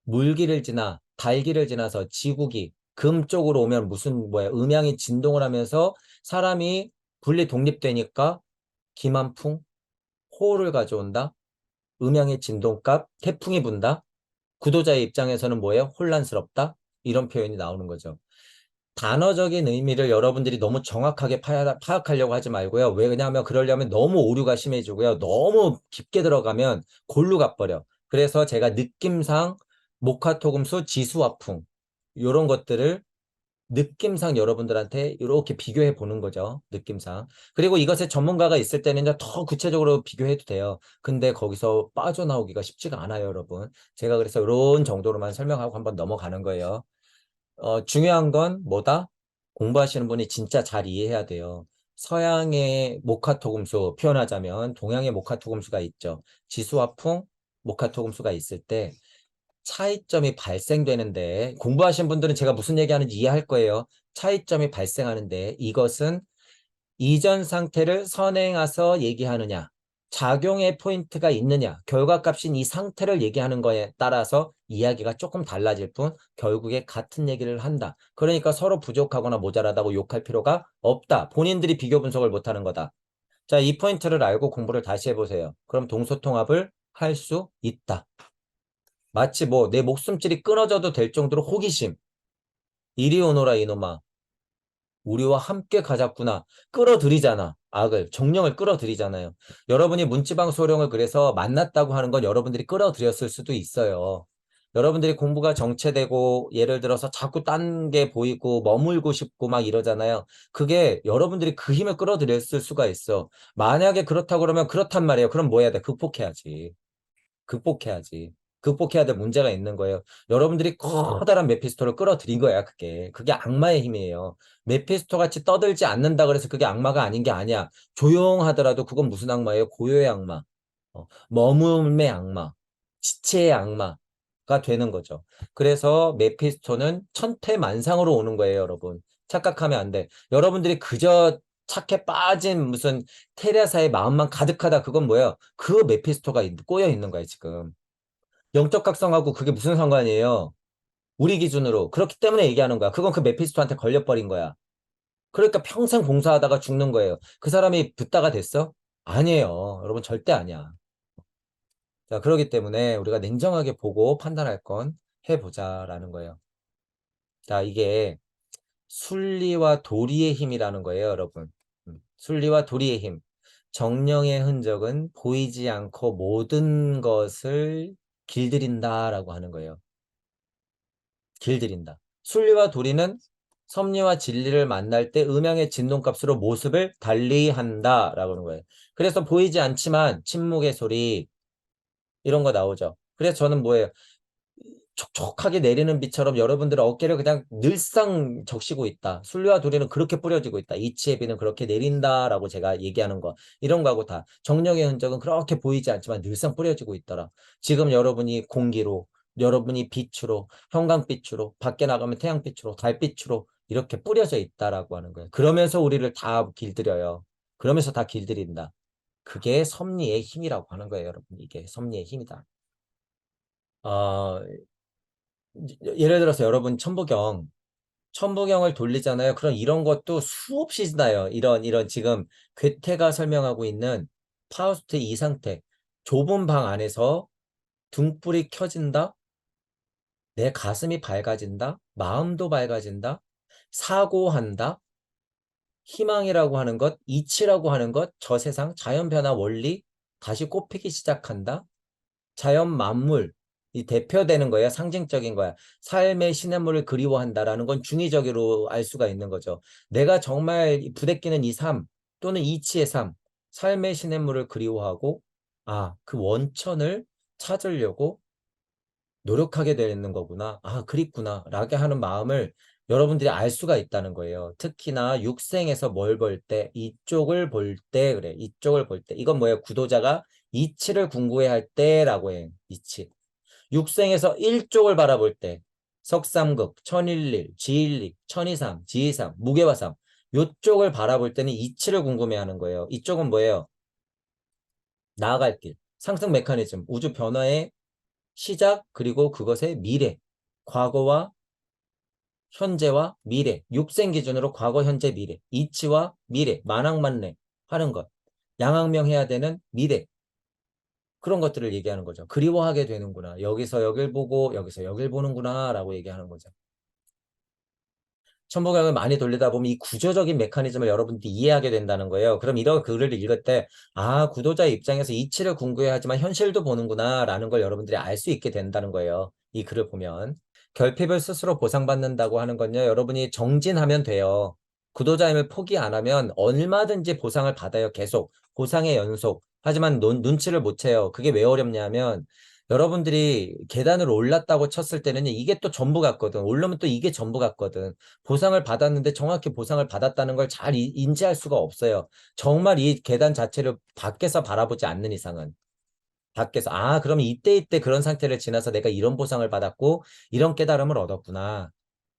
물기를 지나 달기를 지나서 지구기 금 쪽으로 오면 무슨 뭐야? 음양이 진동을 하면서 사람이 분리 독립되니까 기만풍, 호우를 가져온다. 음양의 진동값, 태풍이 분다. 구도자의 입장에서는 뭐예요? 혼란스럽다. 이런 표현이 나오는 거죠. 단어적인 의미를 여러분들이 너무 정확하게 파악하려고 하지 말고요. 왜냐하면 그러려면 너무 오류가 심해지고요. 너무 깊게 들어가면 골루 가버려. 그래서 제가 느낌상 목화토금수 지수화풍 이런 것들을 느낌상 여러분들한테 이렇게 비교해 보는 거죠. 느낌상. 그리고 이것에 전문가가 있을 때는 이제 더 구체적으로 비교해도 돼요. 근데 거기서 빠져나오기가 쉽지가 않아요, 여러분. 제가 그래서 이런 정도로만 설명하고 한번 넘어가는 거예요. 중요한 건 뭐다? 공부하시는 분이 진짜 잘 이해해야 돼요. 서양의 모카토금수 표현하자면 동양의 모카토금수가 있죠. 지수화풍 모카토금수가 있을 때 차이점이 발생되는데 공부하신 분들은 제가 무슨 얘기하는지 이해할 거예요. 차이점이 발생하는데 이것은 이전 상태를 선행해서 얘기하느냐, 작용의 포인트가 있느냐, 결과값인 이 상태를 얘기하는 거에 따라서 이야기가 조금 달라질 뿐 결국에 같은 얘기를 한다. 그러니까 서로 부족하거나 모자라다고 욕할 필요가 없다. 본인들이 비교 분석을 못하는 거다. 자, 이 포인트를 알고 공부를 다시 해보세요. 그럼 동서통합을 할 수 있다. 마치 뭐 내 목숨줄이 끊어져도 될 정도로 호기심. 이리 오너라 이놈아. 우리와 함께 가자꾸나. 끌어들이잖아. 악을. 정령을 끌어들이잖아요. 여러분이 문지방 소령을 그래서 만났다고 하는 건 여러분들이 끌어들였을 수도 있어요. 여러분들이 공부가 정체되고 예를 들어서 자꾸 딴 게 보이고 머물고 싶고 막 이러잖아요. 그게 여러분들이 그 힘을 끌어들였을 수가 있어. 만약에 그렇다고 그러면 그렇단 말이에요. 그럼 뭐 해야 돼? 극복해야지. 극복해야지. 극복해야 될 문제가 있는 거예요. 여러분들이 커다란 메피스토를 끌어들인 거야, 그게. 그게 악마의 힘이에요. 메피스토 같이 떠들지 않는다 그래서 그게 악마가 아닌 게 아니야. 조용하더라도 그건 무슨 악마예요? 고요의 악마. 머금의 악마. 지체의 악마가 되는 거죠. 그래서 메피스토는 천태만상으로 오는 거예요, 여러분. 착각하면 안 돼. 여러분들이 그저 착해 빠진 무슨 테레사의 마음만 가득하다 그건 뭐예요? 그 메피스토가 꼬여 있는 거예요, 지금. 영적 각성하고 그게 무슨 상관이에요? 우리 기준으로. 그렇기 때문에 얘기하는 거야. 그건 그 메피스토한테 걸려버린 거야. 그러니까 평생 봉사하다가 죽는 거예요. 그 사람이 붓다가 됐어? 아니에요. 여러분 절대 아니야. 자, 그렇기 때문에 우리가 냉정하게 보고 판단할 건 해보자라는 거예요. 자, 이게 순리와 도리의 힘이라는 거예요, 여러분. 순리와 도리의 힘. 정령의 흔적은 보이지 않고 모든 것을 길들인다라고 하는 거예요. 길들인다. 순리와 도리는 섭리와 진리를 만날 때 음양의 진동값으로 모습을 달리한다라고 하는 거예요. 그래서 보이지 않지만 침묵의 소리 이런 거 나오죠. 그래서 저는 뭐예요? 촉촉하게 내리는 비처럼 여러분들의 어깨를 그냥 늘상 적시고 있다. 순리와 도리는 그렇게 뿌려지고 있다. 이치의 비는 그렇게 내린다라고 제가 얘기하는 거. 이런 거하고 다. 정령의 흔적은 그렇게 보이지 않지만 늘상 뿌려지고 있더라. 지금 여러분이 공기로, 여러분이 빛으로, 형광빛으로, 밖에 나가면 태양빛으로, 달빛으로 이렇게 뿌려져 있다라고 하는 거예요. 그러면서 우리를 다 길들여요. 그러면서 다 길들인다. 그게 섭리의 힘이라고 하는 거예요, 여러분. 이게 섭리의 힘이다. 어, 예를 들어서 여러분 천부경을 돌리잖아요. 그럼 이런 것도 수없이 나요. 이런 지금 괴테가 설명하고 있는 파우스트 이 상태. 좁은 방 안에서 등불이 켜진다. 내 가슴이 밝아진다. 마음도 밝아진다. 사고한다. 희망이라고 하는 것, 이치라고 하는 것, 저 세상, 자연 변화 원리 다시 꽃피기 시작한다. 자연 만물, 이 대표되는 거야. 상징적인 거야. 삶의 시냇물을 그리워한다라는 건 중의적으로 알 수가 있는 거죠. 내가 정말 부대끼는 이 삶 또는 이치의 삶, 삶의 시냇물을 그리워하고 그 원천을 찾으려고 노력하게 되는 거구나. 그립구나. 라게 하는 마음을 여러분들이 알 수가 있다는 거예요. 특히나 육생에서 뭘 볼 때, 이쪽을 볼 때, 그래. 이쪽을 볼 때. 이건 뭐예요? 구도자가 이치를 궁구해 할 때라고 해. 이치. 육생에서 일쪽을 바라볼 때, 석삼극, 천일일, 지일lik, 천이삼, 지이삼, 무게화삼. 요쪽을 바라볼 때는 이치를 궁금해 하는 거예요. 이쪽은 뭐예요? 나아갈 길. 상승 메커니즘, 우주 변화의 시작 그리고 그것의 미래, 과거와 현재와 미래, 육생 기준으로 과거, 현재, 미래, 이치와 미래, 만왕만래 하는 것, 양악명해야 되는 미래 그런 것들을 얘기하는 거죠. 그리워하게 되는구나. 여기서 여길 보고 여기서 여길 보는구나 라고 얘기하는 거죠. 천부경을 많이 돌리다 보면 이 구조적인 메커니즘을 여러분들이 이해하게 된다는 거예요. 그럼 이런 글을 읽을 때, 구도자의 입장에서 이치를 궁구해 하지만 현실도 보는구나 라는 걸 여러분들이 알 수 있게 된다는 거예요. 이 글을 보면. 결핍을 스스로 보상받는다고 하는 건요, 여러분이 정진하면 돼요. 구도자임을 포기 안 하면 얼마든지 보상을 받아요, 계속. 보상의 연속. 하지만 눈치를 못 채요. 그게 왜 어렵냐면, 여러분들이 계단을 올랐다고 쳤을 때는 이게 또 전부 같거든. 오르면 또 이게 전부 같거든. 보상을 받았는데 정확히 보상을 받았다는 걸 잘 인지할 수가 없어요. 정말 이 계단 자체를 밖에서 바라보지 않는 이상은. 밖에서 그럼 이때 그런 상태를 지나서 내가 이런 보상을 받았고 이런 깨달음을 얻었구나.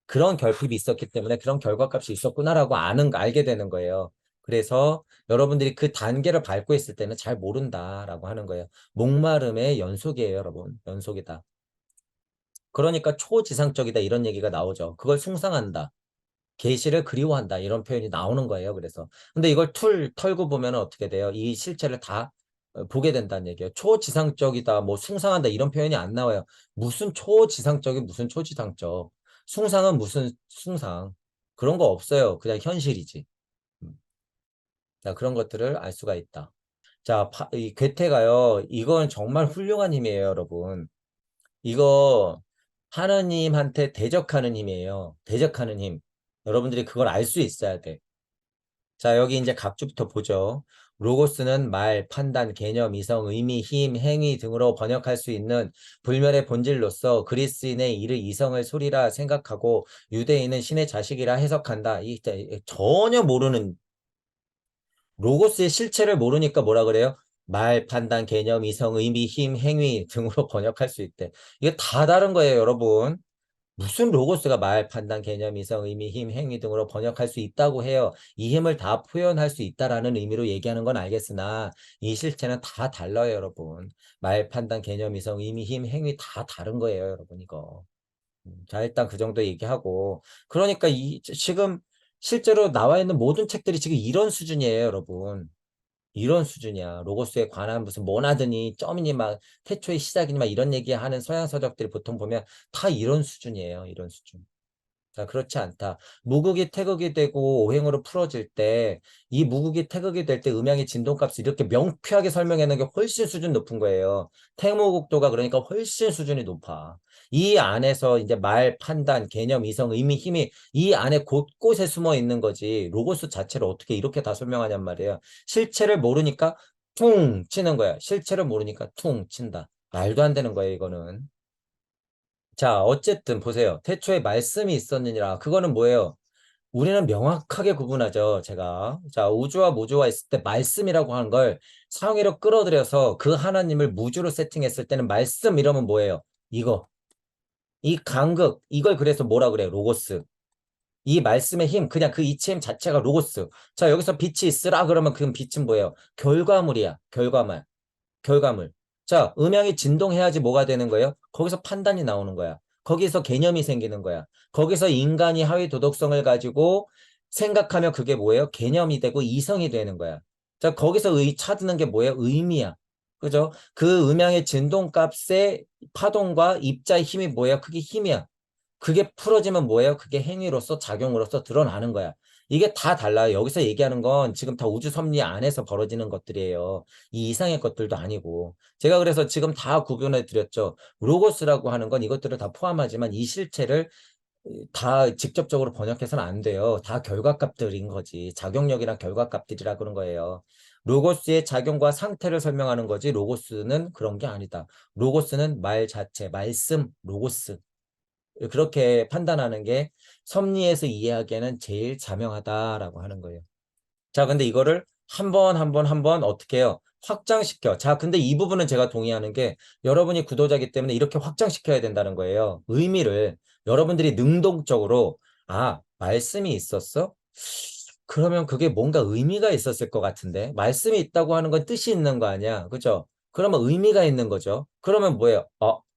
그런 결핍이 있었기 때문에 그런 결과값이 있었구나라고 알게 되는 거예요. 그래서 여러분들이 그 단계를 밟고 있을 때는 잘 모른다라고 하는 거예요. 목마름의 연속이에요, 여러분. 연속이다. 그러니까 초지상적이다 이런 얘기가 나오죠. 그걸 숭상한다. 계시를 그리워한다 이런 표현이 나오는 거예요. 그래서 근데 이걸 털고 보면 어떻게 돼요? 이 실체를 다 보게 된다는 얘기예요. 초지상적이다, 뭐 숭상한다 이런 표현이 안 나와요. 무슨 초지상적이 무슨 초지상적? 숭상은 무슨 숭상? 그런 거 없어요. 그냥 현실이지. 음. 자, 그런 것들을 알 수가 있다. 자, 이 괴테가요. 이건 정말 훌륭한 힘이에요, 여러분. 이거 하느님한테 대적하는 힘이에요. 대적하는 힘. 여러분들이 그걸 알 수 있어야 돼. 자, 여기 이제 각주부터 보죠. 로고스는 말, 판단, 개념, 이성, 의미, 힘, 행위 등으로 번역할 수 있는 불멸의 본질로서 그리스인의 이를 이성을 소리라 생각하고 유대인은 신의 자식이라 해석한다. 전혀 모르는 로고스의 실체를 모르니까 뭐라 그래요? 말, 판단, 개념, 이성, 의미, 힘, 행위 등으로 번역할 수 있대. 이게 다 다른 거예요, 여러분. 무슨 로고스가 말, 판단, 개념, 이성, 의미, 힘, 행위 등으로 번역할 수 있다고 해요. 이 힘을 다 표현할 수 있다라는 의미로 얘기하는 건 알겠으나 이 실체는 다 달라요, 여러분. 말, 판단, 개념, 이성, 의미, 힘, 행위 다 다른 거예요, 여러분 이거. 자, 일단 그 정도 얘기하고. 그러니까 지금 실제로 나와 있는 모든 책들이 지금 이런 수준이에요, 여러분. 이런 수준이야. 로고스에 관한 무슨 뭐나드니 점이니 막 태초의 시작이니 막 이런 얘기하는 서양 서적들이 보통 보면 다 이런 수준이에요. 이런 수준. 자, 그렇지 않다. 무극이 태극이 되고 오행으로 풀어질 때 이 무극이 태극이 될 때 음양의 진동값을 이렇게 명쾌하게 설명해 놓은 게 훨씬 수준 높은 거예요. 태무국도가 그러니까 훨씬 수준이 높아. 이 안에서 이제 말, 판단, 개념, 이성, 의미, 힘이 이 안에 곳곳에 숨어 있는 거지. 로고스 자체를 어떻게 이렇게 다 설명하냔 말이에요. 실체를 모르니까 퉁 치는 거야. 실체를 모르니까 퉁 친다. 말도 안 되는 거예요, 이거는. 자, 어쨌든 보세요. 태초에 말씀이 있었느니라. 그거는 뭐예요? 우리는 명확하게 구분하죠, 제가. 자, 우주와 무주와 있을 때 말씀이라고 하는 걸 상위로 끌어들여서 그 하나님을 무주로 세팅했을 때는 말씀 이러면 뭐예요? 이거. 이 간극, 이걸 그래서 뭐라 그래요? 로고스. 이 말씀의 힘, 그냥 그 이체 힘 자체가 로고스. 자, 여기서 빛이 있으라 그러면 그 빛은 뭐예요? 결과물이야, 결과물. 결과물. 자, 음향이 진동해야지 뭐가 되는 거예요? 거기서 판단이 나오는 거야. 거기서 개념이 생기는 거야. 거기서 인간이 하위 도덕성을 가지고 생각하면 그게 뭐예요? 개념이 되고 이성이 되는 거야. 자, 거기서 찾는 게 뭐예요? 의미야. 그죠? 그 음향의 진동값의 파동과 입자의 힘이 뭐예요? 그게 힘이야. 그게 풀어지면 뭐예요? 그게 행위로서 작용으로서 드러나는 거야. 이게 다 달라요. 여기서 얘기하는 건 지금 다 우주 섭리 안에서 벌어지는 것들이에요. 이 이상의 것들도 아니고. 제가 그래서 지금 다 구분해 드렸죠. 로고스라고 하는 건 이것들을 다 포함하지만 이 실체를 다 직접적으로 번역해서는 안 돼요. 다 결과값들인 거지. 작용력이랑 결과값들이라 그런 거예요. 로고스의 작용과 상태를 설명하는 거지. 로고스는 그런 게 아니다. 로고스는 말 자체, 말씀, 로고스. 그렇게 판단하는 게 섭리에서 이해하기에는 제일 자명하다라고 하는 거예요. 자, 근데 이거를 한 번 어떻게 해요? 확장시켜. 자, 근데 이 부분은 제가 동의하는 게 여러분이 구도자기 때문에 이렇게 확장시켜야 된다는 거예요. 의미를 여러분들이 능동적으로 말씀이 있었어? 그러면 그게 뭔가 의미가 있었을 것 같은데 말씀이 있다고 하는 건 뜻이 있는 거 아니야. 그죠? 그러면 의미가 있는 거죠. 그러면 뭐예요?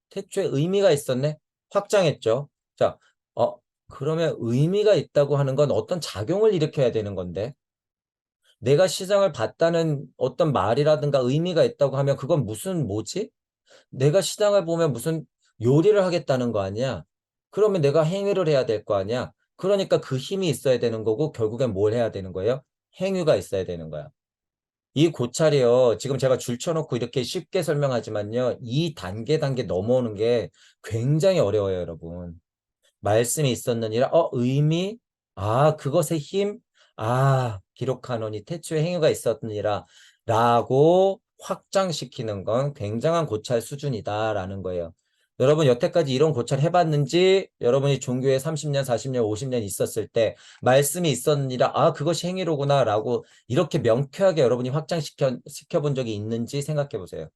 태초에 의미가 있었네? 확장했죠. 자, 어, 그러면 의미가 있다고 하는 건 어떤 작용을 일으켜야 되는 건데 내가 시장을 봤다는 어떤 말이라든가 의미가 있다고 하면 그건 무슨 뭐지? 내가 시장을 보면 무슨 요리를 하겠다는 거 아니야? 그러면 내가 행위를 해야 될 거 아니야? 그러니까 그 힘이 있어야 되는 거고 결국엔 뭘 해야 되는 거예요? 행위가 있어야 되는 거야. 이 고찰이요. 지금 제가 줄쳐놓고 이렇게 쉽게 설명하지만요. 이 단계 넘어오는 게 굉장히 어려워요, 여러분. 말씀이 있었느니라. 의미? 그것의 힘? 기록하노니 태초에 행위가 있었느니라. 라고 확장시키는 건 굉장한 고찰 수준이다라는 거예요. 여러분 여태까지 이런 고찰 해봤는지 여러분이 종교에 30년, 40년, 50년 있었을 때 말씀이 있었느니라. 그것이 행위로구나 라고 이렇게 명쾌하게 여러분이 시켜본 적이 있는지 생각해 보세요.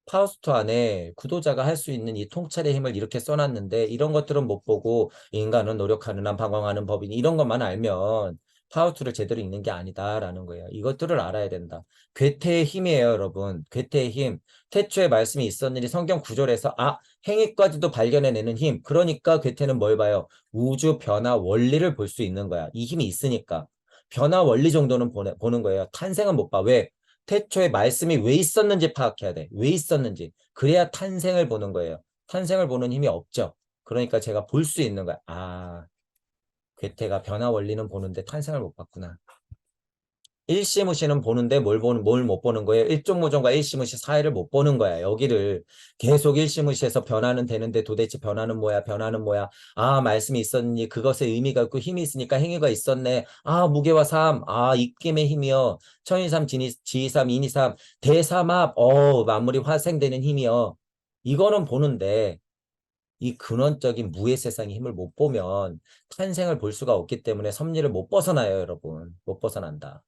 파우스트 안에 구도자가 할 수 있는 이 통찰의 힘을 이렇게 써놨는데 이런 것들은 못 보고 인간은 노력하는 한 방황하는 법이니 이런 것만 알면 파우스트를 제대로 읽는 게 아니다라는 거예요. 이것들을 알아야 된다. 괴테의 힘이에요, 여러분. 괴테의 힘. 태초에 말씀이 있었느니 성경 구절에서 행위까지도 발견해내는 힘. 그러니까 괴테는 뭘 봐요? 우주 변화 원리를 볼 수 있는 거야. 이 힘이 있으니까. 변화 원리 정도는 보는 거예요. 탄생은 못 봐. 왜? 태초에 말씀이 왜 있었는지 파악해야 돼. 왜 있었는지. 그래야 탄생을 보는 거예요. 탄생을 보는 힘이 없죠. 그러니까 제가 볼 수 있는 거야. 괴테가 변화 원리는 보는데 탄생을 못 봤구나. 일시무시는 보는데 뭘 못 보는 거예요? 일종모종과 일시무시 사이를 못 보는 거야. 여기를 계속 일시무시해서 변화는 되는데 도대체 변화는 뭐야? 변화는 뭐야? 말씀이 있었니? 그것에 의미가 있고 힘이 있으니까 행위가 있었네. 무게와 삶. 입김의 힘이여. 천이삼, 지이삼, 인이삼, 대삼합. 만물이 화생되는 힘이여. 이거는 보는데 이 근원적인 무의 세상의 힘을 못 보면 탄생을 볼 수가 없기 때문에 섭리를 못 벗어나요, 여러분. 못 벗어난다.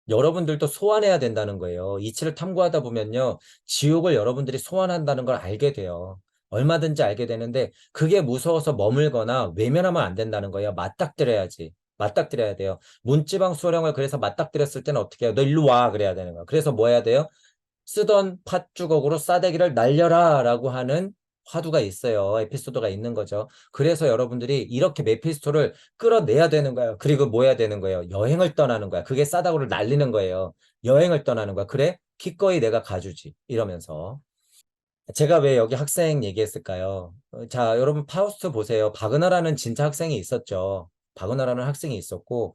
여러분들도 소환해야 된다는 거예요. 이치를 탐구하다 보면요. 지옥을 여러분들이 소환한다는 걸 알게 돼요. 얼마든지 알게 되는데 그게 무서워서 머물거나 외면하면 안 된다는 거예요. 맞닥뜨려야지. 맞닥뜨려야 돼요. 문지방 수령을 그래서 맞닥뜨렸을 때는 어떻게 해요? 너 일로 와 그래야 되는 거야. 그래서 뭐 해야 돼요? 쓰던 팥주걱으로 싸대기를 날려라 라고 하는 화두가 있어요. 에피소드가 있는 거죠. 그래서 여러분들이 이렇게 메피스토를 끌어내야 되는 거예요. 그리고 뭐 해야 되는 거예요? 여행을 떠나는 거야. 그게 싸다구를 날리는 거예요. 여행을 떠나는 거야. 그래? 기꺼이 내가 가주지. 이러면서. 제가 왜 여기 학생 얘기했을까요? 자, 여러분 파우스트 보세요. 바그너라는 진짜 학생이 있었죠. 바그너라는 학생이 있었고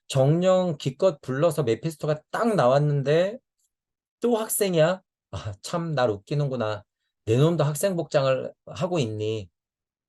정령 기껏 불러서 메피스토가 딱 나왔는데 또 학생이야? 참, 날 웃기는구나. 내 놈도 학생 복장을 하고 있니?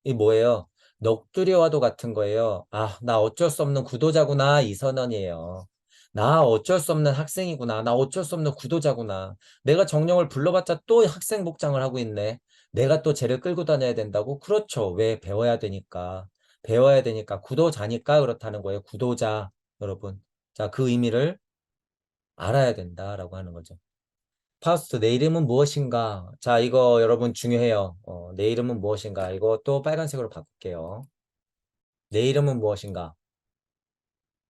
이 뭐예요? 넋두리와도 같은 거예요. 나 어쩔 수 없는 구도자구나. 이선언이에요. 나 어쩔 수 없는 학생이구나. 나 어쩔 수 없는 구도자구나. 내가 정령을 불러봤자 또 학생 복장을 하고 있네. 내가 또 쟤를 끌고 다녀야 된다고? 그렇죠. 왜? 배워야 되니까. 배워야 되니까. 구도자니까 그렇다는 거예요. 구도자, 여러분. 자, 그 의미를 알아야 된다라고 하는 거죠. 파우스트, 내 이름은 무엇인가? 자, 이거 여러분 중요해요. 내 이름은 무엇인가? 이거 또 빨간색으로 바꿀게요. 내 이름은 무엇인가?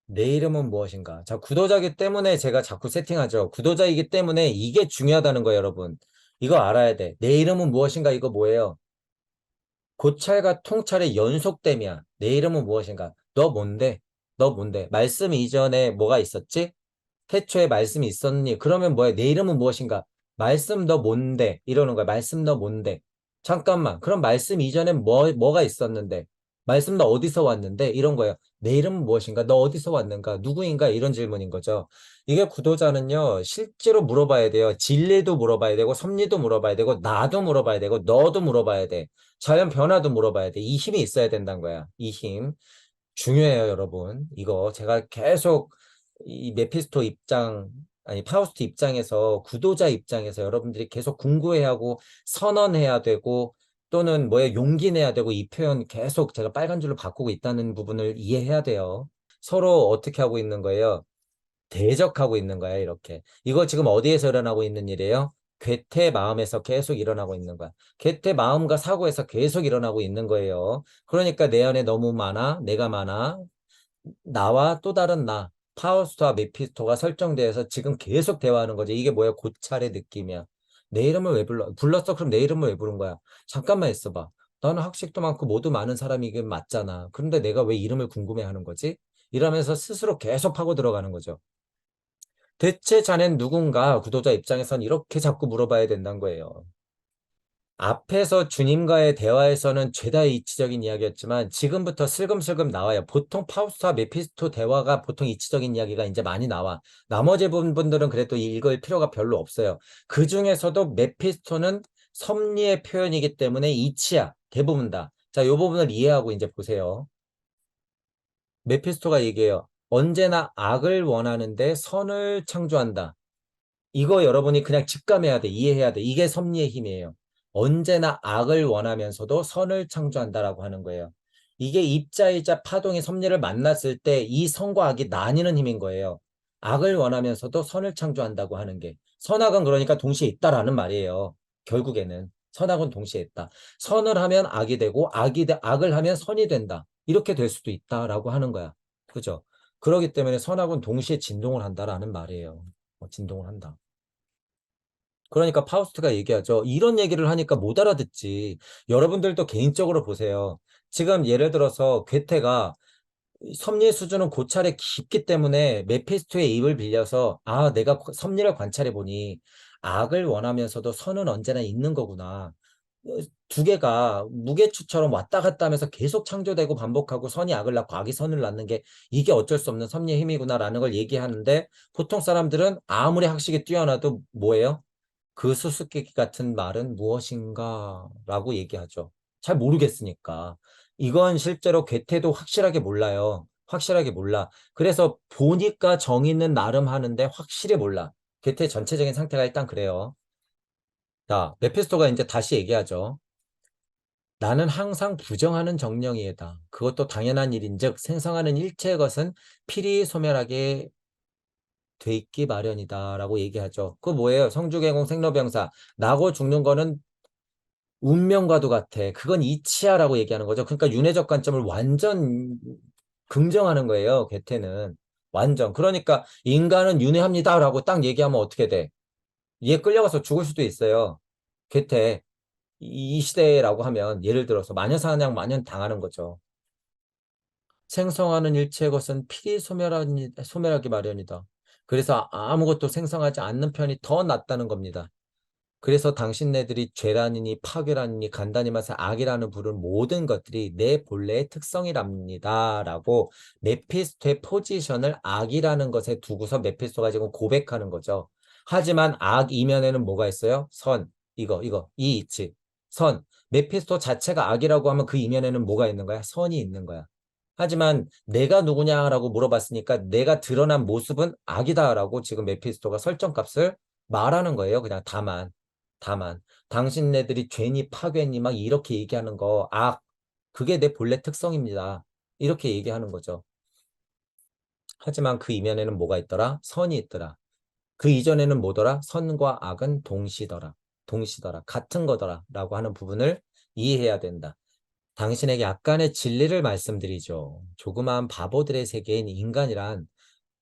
내 이름은 무엇인가? 자, 구도자이기 때문에 제가 자꾸 세팅하죠. 구도자이기 때문에 이게 중요하다는 거예요, 여러분. 이거 알아야 돼. 내 이름은 무엇인가? 이거 뭐예요? 고찰과 통찰의 연속됨이야. 내 이름은 무엇인가? 너 뭔데? 너 뭔데? 말씀 이전에 뭐가 있었지? 태초에 말씀이 있었니? 그러면 뭐야? 내 이름은 무엇인가? 말씀 너 뭔데? 이러는 거야. 말씀 너 뭔데? 잠깐만. 그럼 말씀 이전에 뭐가 있었는데? 말씀 너 어디서 왔는데? 이런 거예요. 내 이름은 무엇인가? 너 어디서 왔는가? 누구인가? 이런 질문인 거죠. 이게 구도자는요, 실제로 물어봐야 돼요. 진리도 물어봐야 되고, 섭리도 물어봐야 되고, 나도 물어봐야 되고, 너도 물어봐야 돼. 자연 변화도 물어봐야 돼. 이 힘이 있어야 된다는 거야. 이 힘. 중요해요, 여러분. 이거 제가 계속 이 메피스토 입장, 아니, 파우스트 입장에서, 구도자 입장에서 여러분들이 계속 궁구해야 하고, 선언해야 되고, 또는 뭐에 용기 내야 되고, 이 표현 계속 제가 빨간 줄로 바꾸고 있다는 부분을 이해해야 돼요. 서로 어떻게 하고 있는 거예요? 대적하고 있는 거야, 이렇게. 이거 지금 어디에서 일어나고 있는 일이에요? 괴테 마음에서 계속 일어나고 있는 거야. 괴테 마음과 사고에서 계속 일어나고 있는 거예요. 그러니까 내 안에 너무 많아, 내가 많아, 나와 또 다른 나, 파우스트와 메피스토가 설정돼서 지금 계속 대화하는 거지. 이게 뭐야? 고찰의 느낌이야. 내 이름을 왜 불렀어? 그럼 내 이름을 왜 부른 거야? 잠깐만 있어봐. 나는 학식도 많고 모두 많은 사람이 이게 맞잖아. 그런데 내가 왜 이름을 궁금해하는 거지? 이러면서 스스로 계속 파고 들어가는 거죠. 대체 자넨 누군가? 구도자 입장에선 이렇게 자꾸 물어봐야 된다는 거예요. 앞에서 주님과의 대화에서는 죄다 이치적인 이야기였지만 지금부터 슬금슬금 나와요. 보통 파우스트와 메피스토 대화가 보통 이치적인 이야기가 이제 많이 나와. 나머지 분들은 그래도 읽을 필요가 별로 없어요. 그 중에서도 메피스토는 섭리의 표현이기 때문에 이치야. 대부분 다. 자, 이 부분을 이해하고 이제 보세요. 메피스토가 얘기해요. 언제나 악을 원하는데 선을 창조한다. 이거 여러분이 그냥 직감해야 돼. 이해해야 돼. 이게 섭리의 힘이에요. 언제나 악을 원하면서도 선을 창조한다라고 하는 거예요. 이게 입자이자 파동의 섭리를 만났을 때 이 선과 악이 나뉘는 힘인 거예요. 악을 원하면서도 선을 창조한다고 하는 게. 선악은 그러니까 동시에 있다라는 말이에요. 결국에는. 선악은 동시에 있다. 선을 하면 악이 되고 악을 하면 선이 된다. 이렇게 될 수도 있다라고 하는 거야. 그죠? 그렇기 때문에 선악은 동시에 진동을 한다라는 말이에요. 진동을 한다. 그러니까 파우스트가 얘기하죠. 이런 얘기를 하니까 못 알아듣지. 여러분들도 개인적으로 보세요. 지금 예를 들어서 괴테가 섭리의 수준은 고찰에 깊기 때문에 메피스토의 입을 빌려서 아, 내가 섭리를 관찰해 보니 악을 원하면서도 선은 언제나 있는 거구나. 두 개가 무게추처럼 왔다 갔다 하면서 계속 창조되고 반복하고 선이 악을 낳고 악이 선을 낳는 게 이게 어쩔 수 없는 섭리의 힘이구나라는 걸 얘기하는데 보통 사람들은 아무리 학식이 뛰어나도 뭐예요? 그 수수께끼 같은 말은 무엇인가? 라고 얘기하죠. 잘 모르겠으니까. 이건 실제로 괴테도 확실하게 몰라요. 확실하게 몰라. 그래서 보니까 정의 있는 나름 하는데 확실히 몰라. 괴테 전체적인 상태가 일단 그래요. 자, 메피스토가 이제 다시 얘기하죠. 나는 항상 부정하는 정령이다. 그것도 당연한 일인즉 생성하는 일체의 것은 필히 소멸하게 돼 있기 마련이다. 라고 얘기하죠. 그거 뭐예요? 성주개공 생로병사. 나고 죽는 거는 운명과도 같아. 그건 이치야라고 얘기하는 거죠. 그러니까 윤회적 관점을 완전 긍정하는 거예요. 괴테는. 완전. 그러니까 인간은 윤회합니다라고 딱 얘기하면 어떻게 돼? 얘 끌려가서 죽을 수도 있어요. 괴테. 이 시대라고 하면 예를 들어서 마녀사냥 마녀 당하는 거죠. 생성하는 일체의 것은 필히 소멸하기 마련이다. 그래서 아무것도 생성하지 않는 편이 더 낫다는 겁니다. 그래서 당신네들이 죄라느니 파괴라느니 간단히 말해서 악이라는 부른 모든 것들이 내 본래의 특성이랍니다. 라고 메피스토의 포지션을 악이라는 것에 두고서 메피스토가 지금 고백하는 거죠. 하지만 악 이면에는 뭐가 있어요? 선, 이 이치. 선. 메피스토 자체가 악이라고 하면 그 이면에는 뭐가 있는 거야? 선이 있는 거야. 하지만 내가 누구냐라고 물어봤으니까 내가 드러난 모습은 악이다라고 지금 메피스토가 설정값을 말하는 거예요. 그냥 다만 당신네들이 죄니 파괴니 막 이렇게 얘기하는 거 그게 내 본래 특성입니다. 이렇게 얘기하는 거죠. 하지만 그 이면에는 뭐가 있더라? 선이 있더라. 그 이전에는 뭐더라? 선과 악은 동시더라. 같은 거더라. 라고 하는 부분을 이해해야 된다. 당신에게 약간의 진리를 말씀드리죠. 조그마한 바보들의 세계인 인간이란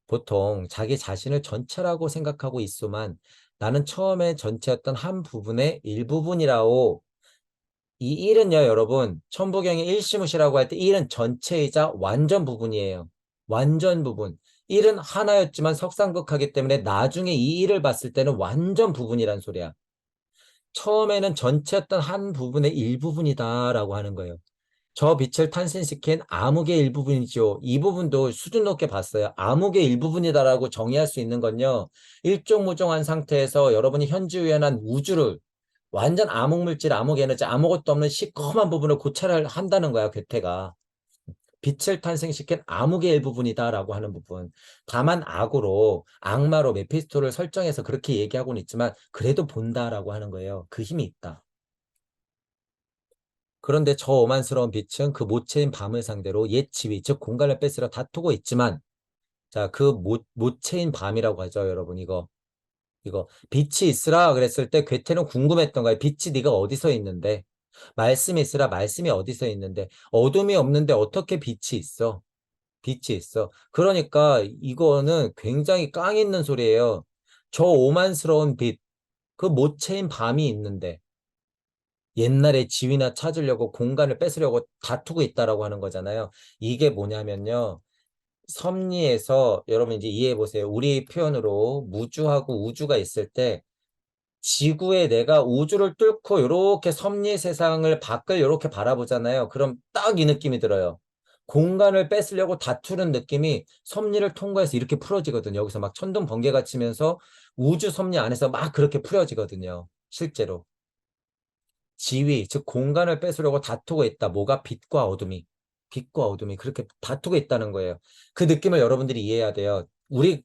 보통 자기 자신을 전체라고 생각하고 있소만 나는 처음에 전체였던 한 부분의 일부분이라오. 이 일은요, 여러분, 천부경의 일시무시라고 할 때 일은 전체이자 완전 부분이에요. 완전 부분. 일은 하나였지만 석상극하기 때문에 나중에 이 일을 봤을 때는 완전 부분이란 소리야. 처음에는 전체였던 한 부분의 일부분이다라고 하는 거예요. 저 빛을 탄생시킨 암흑의 일부분이죠. 이 부분도 수준 높게 봤어요. 암흑의 일부분이다라고 정의할 수 있는 건요. 일종무종한 상태에서 여러분이 현지우연한 우주를 완전 암흑물질, 암흑에너지, 아무것도 없는 시커먼 부분을 고찰을 한다는 거야, 괴테가. 빛을 탄생시킨 암흑의 일부분이다라고 하는 부분. 다만 악마로 메피스토를 설정해서 그렇게 얘기하고는 있지만 그래도 본다라고 하는 거예요. 그 힘이 있다. 그런데 저 오만스러운 빛은 그 모체인 밤을 상대로 옛 지위, 즉 공간을 뺏으려 다투고 있지만 자, 그 모체인 밤이라고 하죠, 여러분. 이거 빛이 있으라 그랬을 때 괴테는 궁금했던 거예요. 빛이 네가 어디서 있는데? 말씀이 있으라 말씀이 어디서 있는데? 어둠이 없는데 어떻게 빛이 있어? 빛이 있어. 그러니까 이거는 굉장히 깡 있는 소리예요. 저 오만스러운 빛, 그 모체인 밤이 있는데 옛날에 지위나 찾으려고 공간을 뺏으려고 다투고 있다라고 하는 거잖아요. 이게 뭐냐면요. 섭리에서 여러분 이제 이해해 보세요. 우리 표현으로 무주하고 우주가 있을 때 지구에 내가 우주를 뚫고 이렇게 섭리 세상을 밖을 이렇게 바라보잖아요. 그럼 딱 이 느낌이 들어요. 공간을 뺏으려고 다투는 느낌이 섭리를 통과해서 이렇게 풀어지거든요. 여기서 막 천둥 번개가 치면서 우주 섭리 안에서 막 그렇게 풀어지거든요. 실제로. 지위, 즉 공간을 뺏으려고 다투고 있다. 뭐가 빛과 어둠이. 빛과 어둠이 그렇게 다투고 있다는 거예요. 그 느낌을 여러분들이 이해해야 돼요.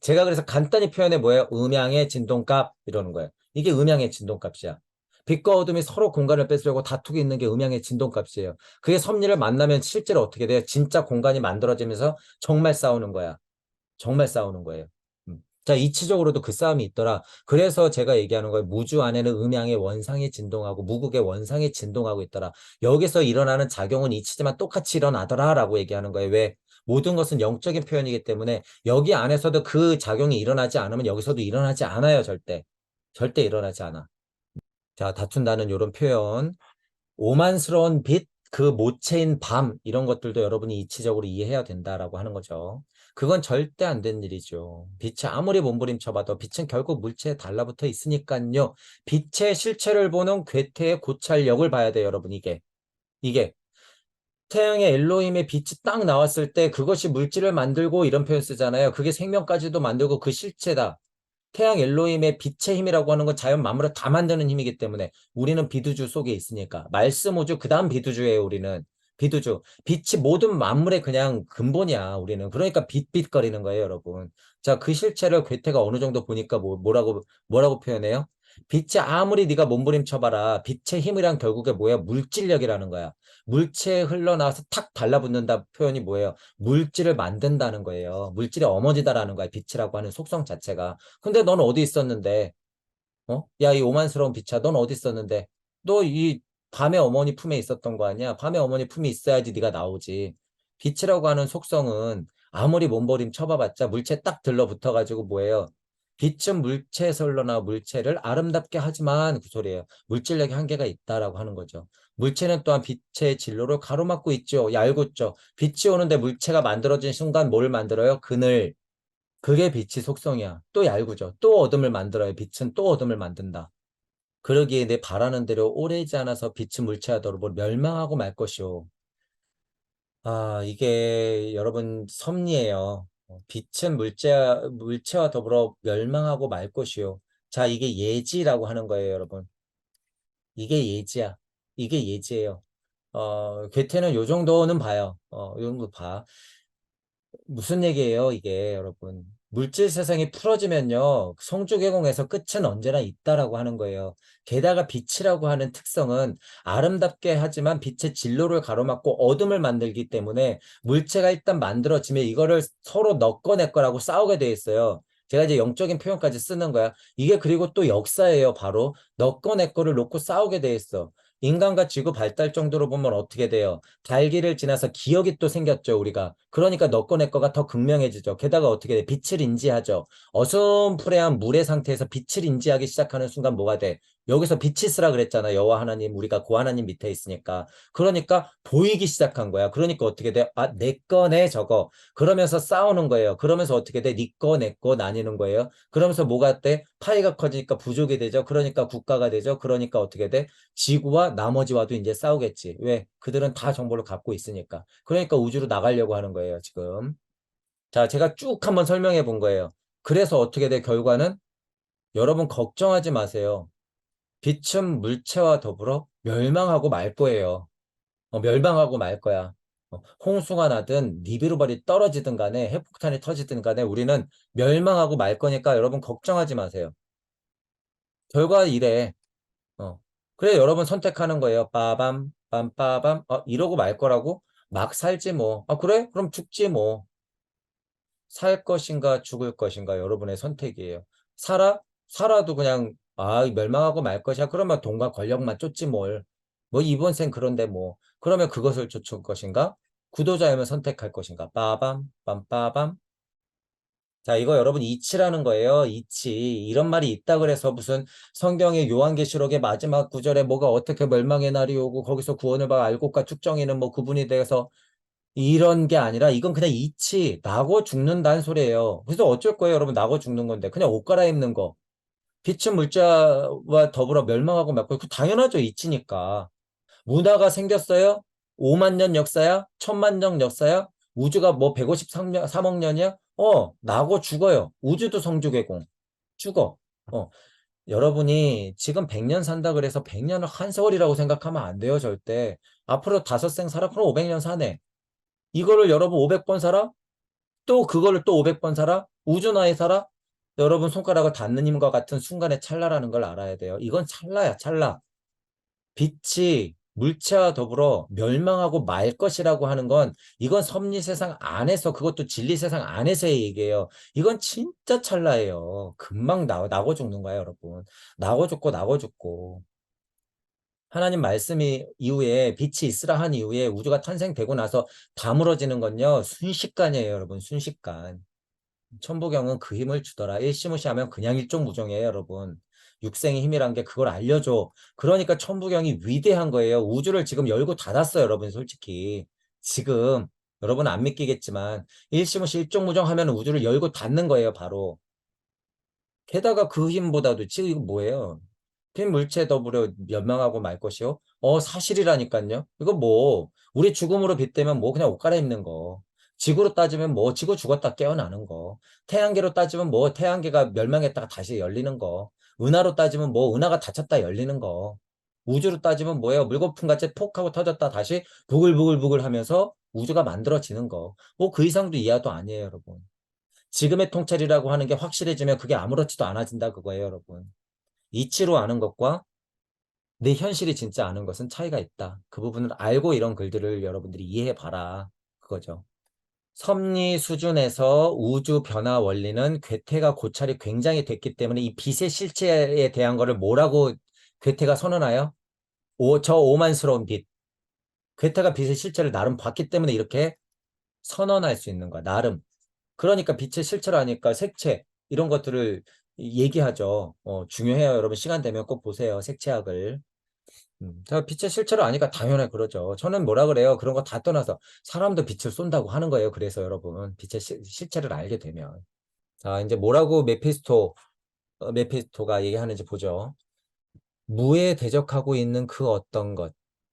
제가 그래서 간단히 표현해 뭐예요? 음양의 진동값 이러는 거예요. 이게 음양의 진동값이야. 빛과 어둠이 서로 공간을 뺏으려고 다투고 있는 게 음양의 진동값이에요. 그게 섭리를 만나면 실제로 어떻게 돼요? 진짜 공간이 만들어지면서 정말 싸우는 거야. 정말 싸우는 거예요. 자, 이치적으로도 그 싸움이 있더라. 그래서 제가 얘기하는 거예요. 무주 안에는 음양의 원상이 진동하고 무극의 원상이 진동하고 있더라. 여기서 일어나는 작용은 이치지만 똑같이 일어나더라라고 얘기하는 거예요. 왜? 모든 것은 영적인 표현이기 때문에 여기 안에서도 그 작용이 일어나지 않으면 여기서도 일어나지 않아요. 절대. 절대 일어나지 않아. 자, 다툰다는 이런 표현. 오만스러운 빛, 그 모체인 밤, 이런 것들도 여러분이 이치적으로 이해해야 된다라고 하는 거죠. 그건 절대 안 된 일이죠. 빛이 아무리 몸부림쳐봐도 빛은 결국 물체에 달라붙어 있으니까요. 빛의 실체를 보는 괴테의 고찰력을 봐야 돼요, 여러분. 이게. 태양의 엘로힘의 빛이 딱 나왔을 때 그것이 물질을 만들고 이런 표현 쓰잖아요. 그게 생명까지도 만들고 그 실체다. 태양 엘로힘의 빛의 힘이라고 하는 건 자연 만물을 다 만드는 힘이기 때문에 우리는 비두주 속에 있으니까 말씀 우주 그다음 비두주예요. 우리는 비두주 빛이 모든 만물의 그냥 근본이야. 우리는 그러니까 빛빛거리는 거예요, 여러분. 자, 그 실체를 괴테가 어느 정도 보니까 뭐라고 표현해요? 빛이 아무리 네가 몸부림쳐봐라. 빛의 힘이란 결국에 뭐야? 물질력이라는 거야. 물체에 흘러나와서 탁 달라붙는다 표현이 뭐예요? 물질을 만든다는 거예요. 물질의 어머니다라는 거야. 빛이라고 하는 속성 자체가. 근데 넌 어디 있었는데? 어? 야, 이 오만스러운 빛아, 넌 어디 있었는데? 너 이 밤의 어머니 품에 있었던 거 아니야? 밤의 어머니 품에 있어야지 네가 나오지. 빛이라고 하는 속성은 아무리 몸버림 쳐봐봤자 물체 딱 들러붙어가지고 뭐예요? 빛은 물체에서 흘러나 물체를 아름답게 하지만 그 소리예요. 물질력의 한계가 있다라고 하는 거죠. 물체는 또한 빛의 진로를 가로막고 있죠. 얄궂죠. 빛이 오는데 물체가 만들어진 순간 뭘 만들어요? 그늘. 그게 빛의 속성이야. 또 얄궂어. 또 어둠을 만들어요. 빛은 또 어둠을 만든다. 그러기에 내 바라는 대로 오래지 않아서 빛은 물체와 더불어 멸망하고 말 것이오. 아, 이게 여러분 섭리예요. 빛은 물체와 더불어 멸망하고 말 것이오. 자, 이게 예지라고 하는 거예요, 여러분. 이게 예지야. 이게 예지예요. 괴테는 요 정도는 봐요. 요 정도 봐. 무슨 얘기예요, 이게, 여러분? 물질 세상이 풀어지면요, 성주개공에서 끝은 언제나 있다라고 하는 거예요. 게다가 빛이라고 하는 특성은 아름답게 하지만 빛의 진로를 가로막고 어둠을 만들기 때문에 물체가 일단 만들어지면 이거를 서로 너꺼 내꺼라고 싸우게 돼 있어요. 제가 이제 영적인 표현까지 쓰는 거야. 이게 그리고 또 역사예요, 바로. 너꺼 내꺼를 놓고 싸우게 돼 있어. 인간과 지구 발달 정도로 보면 어떻게 돼요? 달기를 지나서 기억이 또 생겼죠, 우리가. 그러니까 너 거 내 거가 더 극명해지죠. 게다가 어떻게 돼? 빛을 인지하죠. 어슴푸레한 물의 상태에서 빛을 인지하기 시작하는 순간 뭐가 돼? 여기서 빛이 쓰라 그랬잖아. 여호와 하나님, 우리가 고 하나님 밑에 있으니까. 그러니까 보이기 시작한 거야. 그러니까 어떻게 돼? 아, 내 거, 내 저거. 그러면서 싸우는 거예요. 그러면서 어떻게 돼? 네 거, 내 거 나뉘는 거예요. 그러면서 뭐가 돼? 파이가 커지니까 부족이 되죠. 그러니까 국가가 되죠. 그러니까 어떻게 돼? 지구와 나머지와도 이제 싸우겠지. 왜? 그들은 다 정보를 갖고 있으니까. 그러니까 우주로 나가려고 하는 거예요, 지금. 자, 제가 쭉 한번 설명해 본 거예요. 그래서 어떻게 돼, 결과는? 여러분 걱정하지 마세요. 빛은 물체와 더불어 멸망하고 말 거예요. 멸망하고 말 거야. 홍수가 나든 니비루발이 떨어지든 간에 핵폭탄이 터지든 간에 우리는 멸망하고 말 거니까 여러분 걱정하지 마세요. 결과 이래. 어. 그래, 여러분 선택하는 거예요. 빠밤, 빰빠밤. 이러고 말 거라고? 막 살지 뭐. 그래? 그럼 죽지 뭐. 살 것인가, 죽을 것인가, 여러분의 선택이에요. 살아도 그냥, 멸망하고 말 것이야. 그러면 돈과 권력만 쫓지 뭘. 뭐, 이번 생 그런데 뭐. 그러면 그것을 쫓을 것인가? 구도자이면 선택할 것인가? 빠밤, 빰빠밤. 자, 이거 여러분 이치라는 거예요. 이치. 이런 말이 있다 그래서 무슨 성경의 요한계시록의 마지막 구절에 뭐가 어떻게 멸망의 날이 오고 거기서 구원을 받아 알곡과 축정이는 뭐 구분이 돼서 이런 게 아니라 이건 그냥 이치. 나고 죽는다는 소리예요. 그래서 어쩔 거예요, 여러분. 나고 죽는 건데. 그냥 옷 갈아입는 거. 빛은 물자와 더불어 멸망하고 말고 그 당연하죠. 이치니까. 문화가 생겼어요? 5만 년 역사야? 1000만 년 역사야? 우주가 뭐 153억 년이야? 나고 죽어요. 우주도 성주개공. 죽어. 어. 여러분이 지금 100년 산다 그래서 100년을 한 세월이라고 생각하면 안 돼요, 절대. 앞으로 5생 살아? 그럼 500년 사네. 이거를 여러분 500번 살아? 또 그거를 또 500번 살아? 우주나에 살아? 여러분 손가락을 닿는 힘과 같은 순간의 찰나라는 걸 알아야 돼요. 이건 찰나야, 찰나. 빛이 물체와 더불어 멸망하고 말 것이라고 하는 건 이건 섭리 세상 안에서 그것도 진리 세상 안에서의 얘기예요. 이건 진짜 찰나예요. 금방 나고 죽는 거야, 여러분. 나고 죽고 나고 죽고. 하나님 말씀이 이후에 빛이 있으라 한 이후에 우주가 탄생되고 나서 다물어지는 건요. 순식간이에요, 여러분. 순식간. 천부경은 그 힘을 주더라. 일시무시하면 그냥 일종무종이에요, 여러분. 육생의 힘이란 게 그걸 알려줘. 그러니까 천부경이 위대한 거예요. 우주를 지금 열고 닫았어요, 여러분, 솔직히. 지금 여러분 안 믿기겠지만 일시무시 일종무종 하면 우주를 열고 닫는 거예요, 바로. 게다가 그 힘보다도 지금 이거 뭐예요? 빈물체 더불어 멸망하고 말 것이요? 사실이라니까요. 이거 뭐 우리 죽음으로 빗대면 뭐 그냥 옷 갈아입는 거. 지구로 따지면 뭐 지구 죽었다 깨어나는 거. 태양계로 따지면 뭐 태양계가 멸망했다가 다시 열리는 거. 은하로 따지면 뭐 은하가 닫혔다 열리는 거. 우주로 따지면 뭐예요? 물거품같이 폭 하고 터졌다 다시 부글부글부글 하면서 우주가 만들어지는 거. 뭐 그 이상도 이하도 아니에요, 여러분. 지금의 통찰이라고 하는 게 확실해지면 그게 아무렇지도 않아진다 그거예요, 여러분. 이치로 아는 것과 내 현실이 진짜 아는 것은 차이가 있다. 그 부분을 알고 이런 글들을 여러분들이 이해해 봐라. 그거죠. 섭리 수준에서 우주 변화 원리는 괴테가 고찰이 굉장히 됐기 때문에 이 빛의 실체에 대한 거를 뭐라고 괴테가 선언하여? 저 오만스러운 빛. 괴테가 빛의 실체를 나름 봤기 때문에 이렇게 선언할 수 있는 거야. 나름. 그러니까 빛의 실체를 아니까 색채 이런 것들을 얘기하죠. 중요해요. 여러분 시간 되면 꼭 보세요. 색채학을. 제가 빛의 실체를 아니까 당연히 그러죠. 저는 뭐라 그래요? 그런 거 다 떠나서 사람도 빛을 쏜다고 하는 거예요. 그래서 여러분 빛의 실체를 알게 되면. 자, 이제 뭐라고 메피스토가 얘기하는지 보죠. 무에 대적하고 있는 그 어떤 것.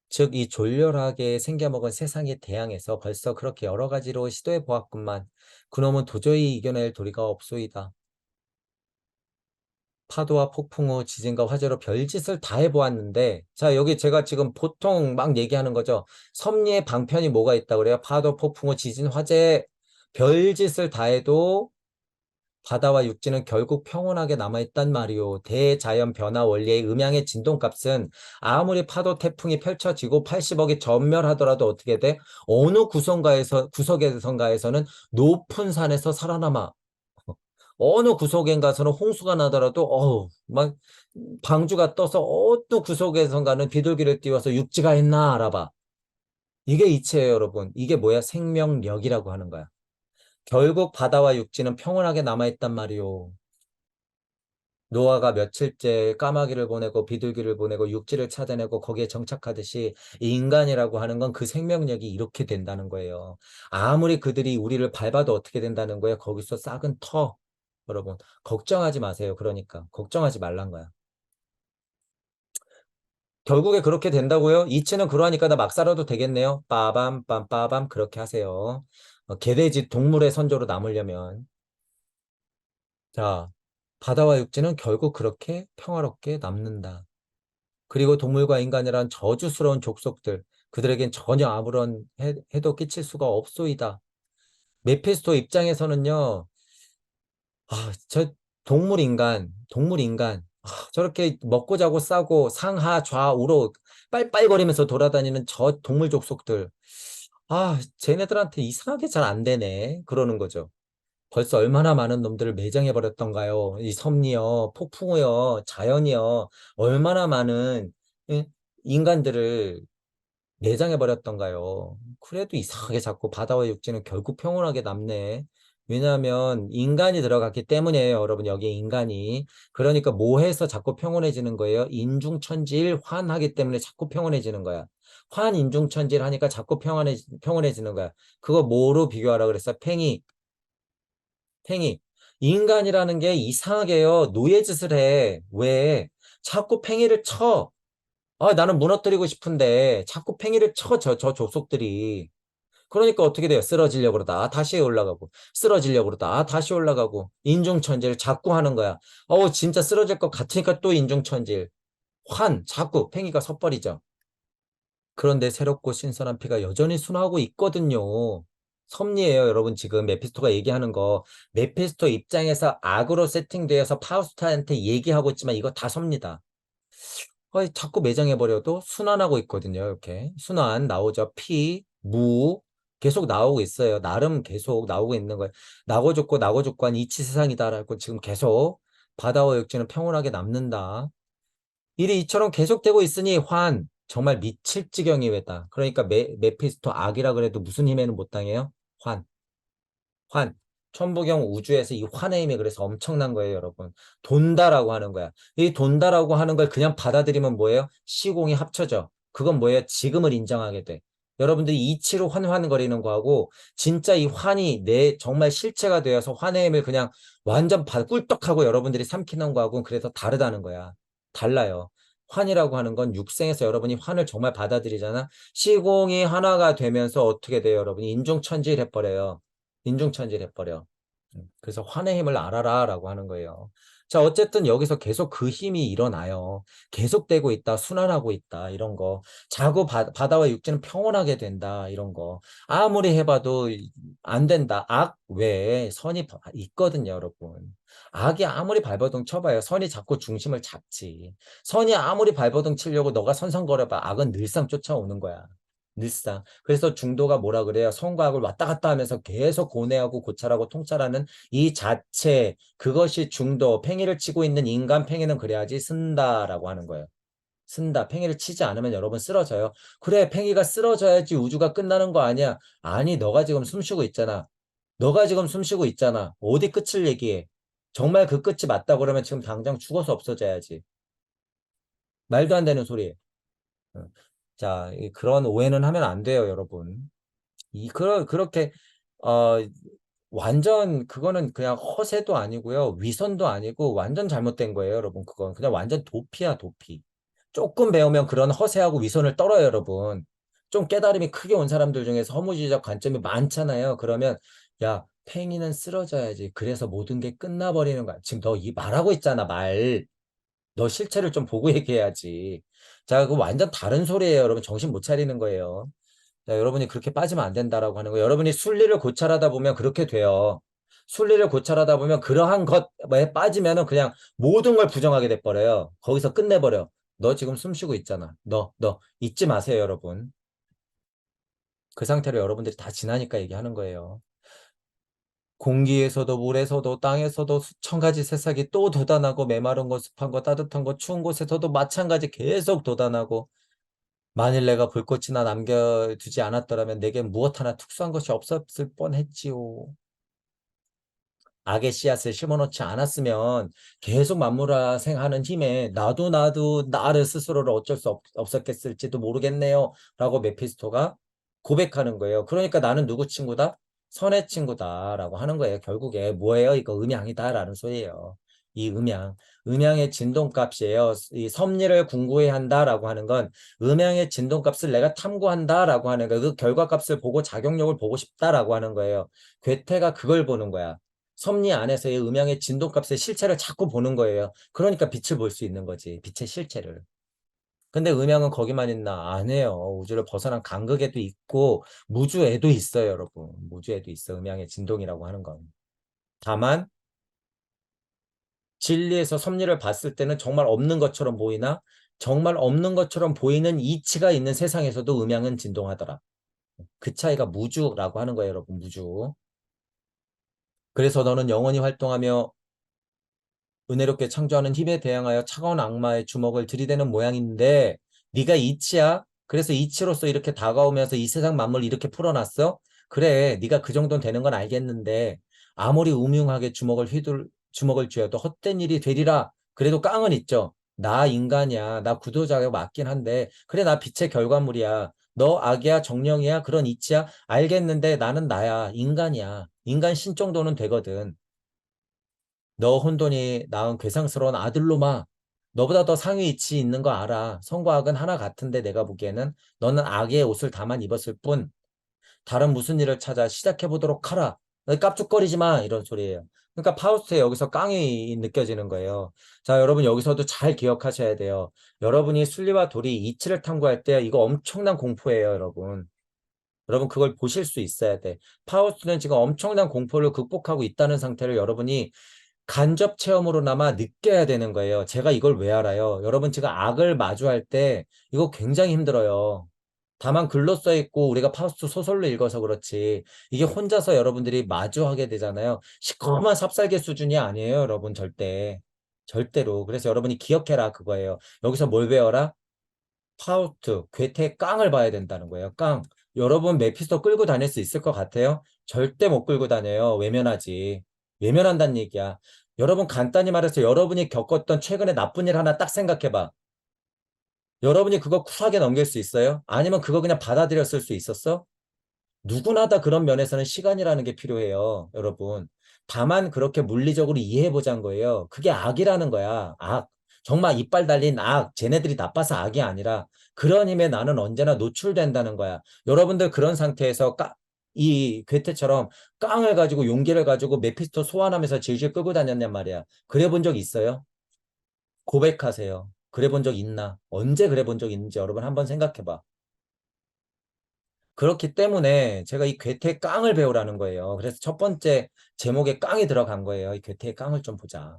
즉, 이 졸렬하게 생겨먹은 세상에 대항해서 벌써 그렇게 여러 가지로 시도해 보았건만 그놈은 도저히 이겨낼 도리가 없소이다. 파도와 폭풍 후 지진과 화재로 별짓을 다 해보았는데 자 여기 제가 지금 보통 막 얘기하는 거죠. 섭리의 방편이 뭐가 있다고 그래요? 파도, 폭풍 후 지진, 화재 별짓을 다 해도 바다와 육지는 결국 평온하게 남아있단 말이오. 대자연 변화 원리의 음양의 진동값은 아무리 파도 태풍이 펼쳐지고 80억이 전멸하더라도 어떻게 돼? 어느 구석에선가에서는 높은 산에서 살아남아. 어느 구석인가서는 홍수가 나더라도 막 방주가 떠서 어느 구석에선가는 비둘기를 띄워서 육지가 있나 알아봐. 이게 이치예요, 여러분. 이게 뭐야? 생명력이라고 하는 거야. 결국 바다와 육지는 평온하게 남아있단 말이오. 노아가 며칠째 까마귀를 보내고 비둘기를 보내고 육지를 찾아내고 거기에 정착하듯이 인간이라고 하는 건 그 생명력이 이렇게 된다는 거예요. 아무리 그들이 우리를 밟아도 어떻게 된다는 거예요? 거기서 싹은 터. 여러분, 걱정하지 마세요. 그러니까. 걱정하지 말란 거야. 결국에 그렇게 된다고요? 이치는 그러니까 나 막 살아도 되겠네요. 빠밤, 빰빠밤, 그렇게 하세요. 개돼지 동물의 선조로 남으려면. 자, 바다와 육지는 결국 그렇게 평화롭게 남는다. 그리고 동물과 인간이란 저주스러운 족속들, 그들에겐 전혀 아무런 해도 끼칠 수가 없소이다. 메피스토 입장에서는요, 저 동물 인간, 저렇게 먹고 자고 싸고 상하 좌우로 빨빨거리면서 돌아다니는 저 동물 족속들, 쟤네들한테 이상하게 잘 안 되네. 그러는 거죠. 벌써 얼마나 많은 놈들을 매장해버렸던가요? 이 섭리요, 폭풍우요, 자연이요, 얼마나 많은 예? 인간들을 내장해버렸던가요? 그래도 이상하게 자꾸 바다와 육지는 결국 평온하게 남네. 왜냐하면 인간이 들어갔기 때문이에요, 여러분. 여기에 인간이. 그러니까 뭐 해서 자꾸 평온해지는 거예요? 인중천지일 환하기 때문에 자꾸 평온해지는 거야. 환인중천지일 하니까 자꾸 평온해지는 거야. 그거 뭐로 비교하라 그랬어? 팽이. 인간이라는 게 이상하게요. 노예짓을 해. 왜? 자꾸 팽이를 쳐. 나는 무너뜨리고 싶은데 자꾸 팽이를 쳐, 저 족속들이. 그러니까 어떻게 돼요? 쓰러지려고 그러다 다시 올라가고 쓰러지려고 그러다 다시 올라가고 인중천지를 자꾸 하는 거야. 진짜 쓰러질 것 같으니까 또 인중천지. 자꾸 팽이가 섣버리죠. 그런데 새롭고 신선한 피가 여전히 순화하고 있거든요. 섭리예요, 여러분. 지금 메피스토가 얘기하는 거. 메피스토 입장에서 악으로 세팅되어서 파우스트한테 얘기하고 있지만 이거 다 섭니다. 자꾸 매장해버려도 순환하고 있거든요. 이렇게. 순환 나오죠. 계속 나오고 있어요. 나름 계속 나오고 있는 거예요. 나고 죽고 한 이치 세상이다라고 지금 계속 바다와 육지는 평온하게 남는다. 일이 이처럼 계속되고 있으니 정말 미칠 지경이 외다. 그러니까 메피스토 악이라 그래도 무슨 힘에는 못 당해요? 환. 환. 천부경 우주에서 이 환의 힘이 그래서 엄청난 거예요, 여러분. 돈다라고 하는 거야. 이 돈다라고 하는 걸 그냥 받아들이면 뭐예요? 시공이 합쳐져. 그건 뭐예요? 지금을 인정하게 돼. 여러분들이 이치로 환환거리는 거하고 진짜 이 환이 내 정말 실체가 되어서 환의 힘을 그냥 완전 꿀떡하고 여러분들이 삼키는 거하고는 그래서 다르다는 거야. 달라요. 환이라고 하는 건 육생에서 여러분이 환을 정말 받아들이잖아. 시공이 하나가 되면서 어떻게 돼요, 여러분이 인종천지해버려요. 인중천지해버려. 그래서 환의 힘을 알아라 라고 하는 거예요. 자, 어쨌든 여기서 계속 그 힘이 일어나요. 계속되고 있다, 순환하고 있다, 이런 거. 바다와 육지는 평온하게 된다, 이런 거. 아무리 해봐도 안 된다. 악 외에 선이 있거든요, 여러분. 악이 아무리 발버둥 쳐봐요. 선이 자꾸 중심을 잡지. 선이 아무리 발버둥 치려고 너가 선성거려봐. 악은 늘상 쫓아오는 거야. 늘상. 그래서 중도가 뭐라 그래요? 선과 악을 왔다 갔다 하면서 계속 고뇌하고 고찰하고 통찰하는 이 자체, 그것이 중도, 팽이를 치고 있는 인간 팽이는 그래야지 쓴다라고 하는 거예요. 쓴다. 팽이를 치지 않으면 여러분 쓰러져요. 그래, 팽이가 쓰러져야지 우주가 끝나는 거 아니야. 아니, 너가 지금 숨 쉬고 있잖아. 너가 지금 숨 쉬고 있잖아. 어디 끝을 얘기해. 정말 그 끝이 맞다 그러면 지금 당장 죽어서 없어져야지. 말도 안 되는 소리예요. 어. 자, 그런 오해는 하면 안 돼요, 여러분. 그렇게, 어, 완전, 그거는 그냥 허세도 아니고요. 위선도 아니고, 완전 잘못된 거예요, 여러분. 그건 그냥 완전 도피야, 도피. 조금 배우면 그런 허세하고 위선을 떨어요, 여러분. 좀 깨달음이 크게 온 사람들 중에서 허무주의적 관점이 많잖아요. 그러면, 야, 팽이는 쓰러져야지. 그래서 모든 게 끝나버리는 거야. 지금 너 말하고 있잖아, 말. 너 실체를 좀 보고 얘기해야지. 자, 그 완전 다른 소리예요, 여러분. 정신 못 차리는 거예요. 자, 여러분이 그렇게 빠지면 안 된다라고 하는 거예요. 여러분이 순리를 고찰하다 보면 그렇게 돼요. 순리를 고찰하다 보면 그러한 것에 빠지면은 그냥 모든 걸 부정하게 돼버려요. 거기서 끝내버려. 너 지금 숨 쉬고 있잖아. 너 잊지 마세요, 여러분. 그 상태로 여러분들이 다 지나니까 얘기하는 거예요. 공기에서도 물에서도 땅에서도 수천 가지 새싹이 또 돋아나고 메마른 거 습한 거 따뜻한 거 추운 곳에서도 마찬가지 계속 돋아나고 만일 내가 불꽃이나 남겨두지 않았더라면 내겐 무엇 하나 특수한 것이 없었을 뻔했지요. 악의 씨앗을 심어놓지 않았으면 계속 만물화생하는 힘에 나도 나를 스스로를 어쩔 수 없었겠을지도 모르겠네요. 라고 메피스토가 고백하는 거예요. 그러니까 나는 누구 친구다? 선의 친구다. 라고 하는 거예요. 결국에 뭐예요? 이거 음양이다. 라는 소리예요. 이 음양의 진동값이에요. 이 섭리를 궁구해야 한다라고 하는 건 음양의 진동값을 내가 탐구한다라고 하는 거예요. 그 결과값을 보고 작용력을 보고 싶다라고 하는 거예요. 괴테가 그걸 보는 거야. 섭리 안에서의 음양의 진동값의 실체를 자꾸 보는 거예요. 그러니까 빛을 볼 수 있는 거지. 빛의 실체를. 근데 음양은 거기만 있나? 아니에요. 우주를 벗어난 간극에도 있고 무주에도 있어요, 여러분. 무주에도 있어. 음양의 진동이라고 하는 건. 다만 진리에서 섭리를 봤을 때는 정말 없는 것처럼 보이나 정말 없는 것처럼 보이는 이치가 있는 세상에서도 음양은 진동하더라. 그 차이가 무주라고 하는 거예요, 여러분. 무주. 그래서 너는 영원히 활동하며 은혜롭게 창조하는 힘에 대항하여 차가운 악마의 주먹을 들이대는 모양인데 네가 이치야? 그래서 이치로서 이렇게 다가오면서 이 세상 만물을 이렇게 풀어놨어? 그래, 네가 그 정도는 되는 건 알겠는데 아무리 음흉하게 주먹을 쥐어도 헛된 일이 되리라. 그래도 깡은 있죠. 나 인간이야. 나 구도자가 맞긴 한데 그래, 나 빛의 결과물이야. 너 악이야, 정령이야, 그런 이치야? 알겠는데 나는 나야. 인간이야. 인간 신 정도는 되거든. 너 혼돈이 낳은 괴상스러운 아들로마. 너보다 더 상위 이치 있는 거 알아. 선과 악은 하나 같은데 내가 보기에는 너는 악의 옷을 다만 입었을 뿐. 다른 무슨 일을 찾아 시작해보도록 하라. 깝죽거리지 마. 이런 소리예요. 그러니까 파우스트에 여기서 깡이 느껴지는 거예요. 자, 여러분 여기서도 잘 기억하셔야 돼요. 여러분이 순리와 도리 이치를 탐구할 때 이거 엄청난 공포예요, 여러분. 여러분 그걸 보실 수 있어야 돼. 파우스트는 지금 엄청난 공포를 극복하고 있다는 상태를 여러분이 간접 체험으로나마 느껴야 되는 거예요. 제가 이걸 왜 알아요? 여러분 지금 악을 마주할 때 이거 굉장히 힘들어요. 다만 글로 써 있고 우리가 파우스트 소설로 읽어서 그렇지 이게 혼자서 여러분들이 마주하게 되잖아요. 시커먼 삽살개 수준이 아니에요, 여러분 절대. 절대로. 그래서 여러분이 기억해라 그거예요. 여기서 뭘 배워라? 파우스트, 괴테의 깡을 봐야 된다는 거예요. 깡. 여러분 메피스토 끌고 다닐 수 있을 것 같아요? 절대 못 끌고 다녀요. 외면하지. 외면한다는 얘기야. 여러분 간단히 말해서 여러분이 겪었던 최근에 나쁜 일 하나 딱 생각해봐. 여러분이 그거 쿨하게 넘길 수 있어요? 아니면 그거 그냥 받아들였을 수 있었어? 누구나 다 그런 면에서는 시간이라는 게 필요해요, 여러분. 다만 그렇게 물리적으로 이해해보자는 거예요. 그게 악이라는 거야, 악. 정말 이빨 달린 악, 쟤네들이 나빠서 악이 아니라 그런 힘에 나는 언제나 노출된다는 거야. 여러분들 그런 상태에서 이 괴테처럼 깡을 가지고 용기를 가지고 메피스토 소환하면서 질질 끌고 다녔냔 말이야. 그래 본 적 있어요? 고백하세요. 그래 본 적 있나? 언제 그래 본 적 있는지 여러분 한번 생각해봐. 그렇기 때문에 제가 이 괴테의 깡을 배우라는 거예요. 그래서 첫 번째 제목에 깡이 들어간 거예요. 이 괴테의 깡을 좀 보자.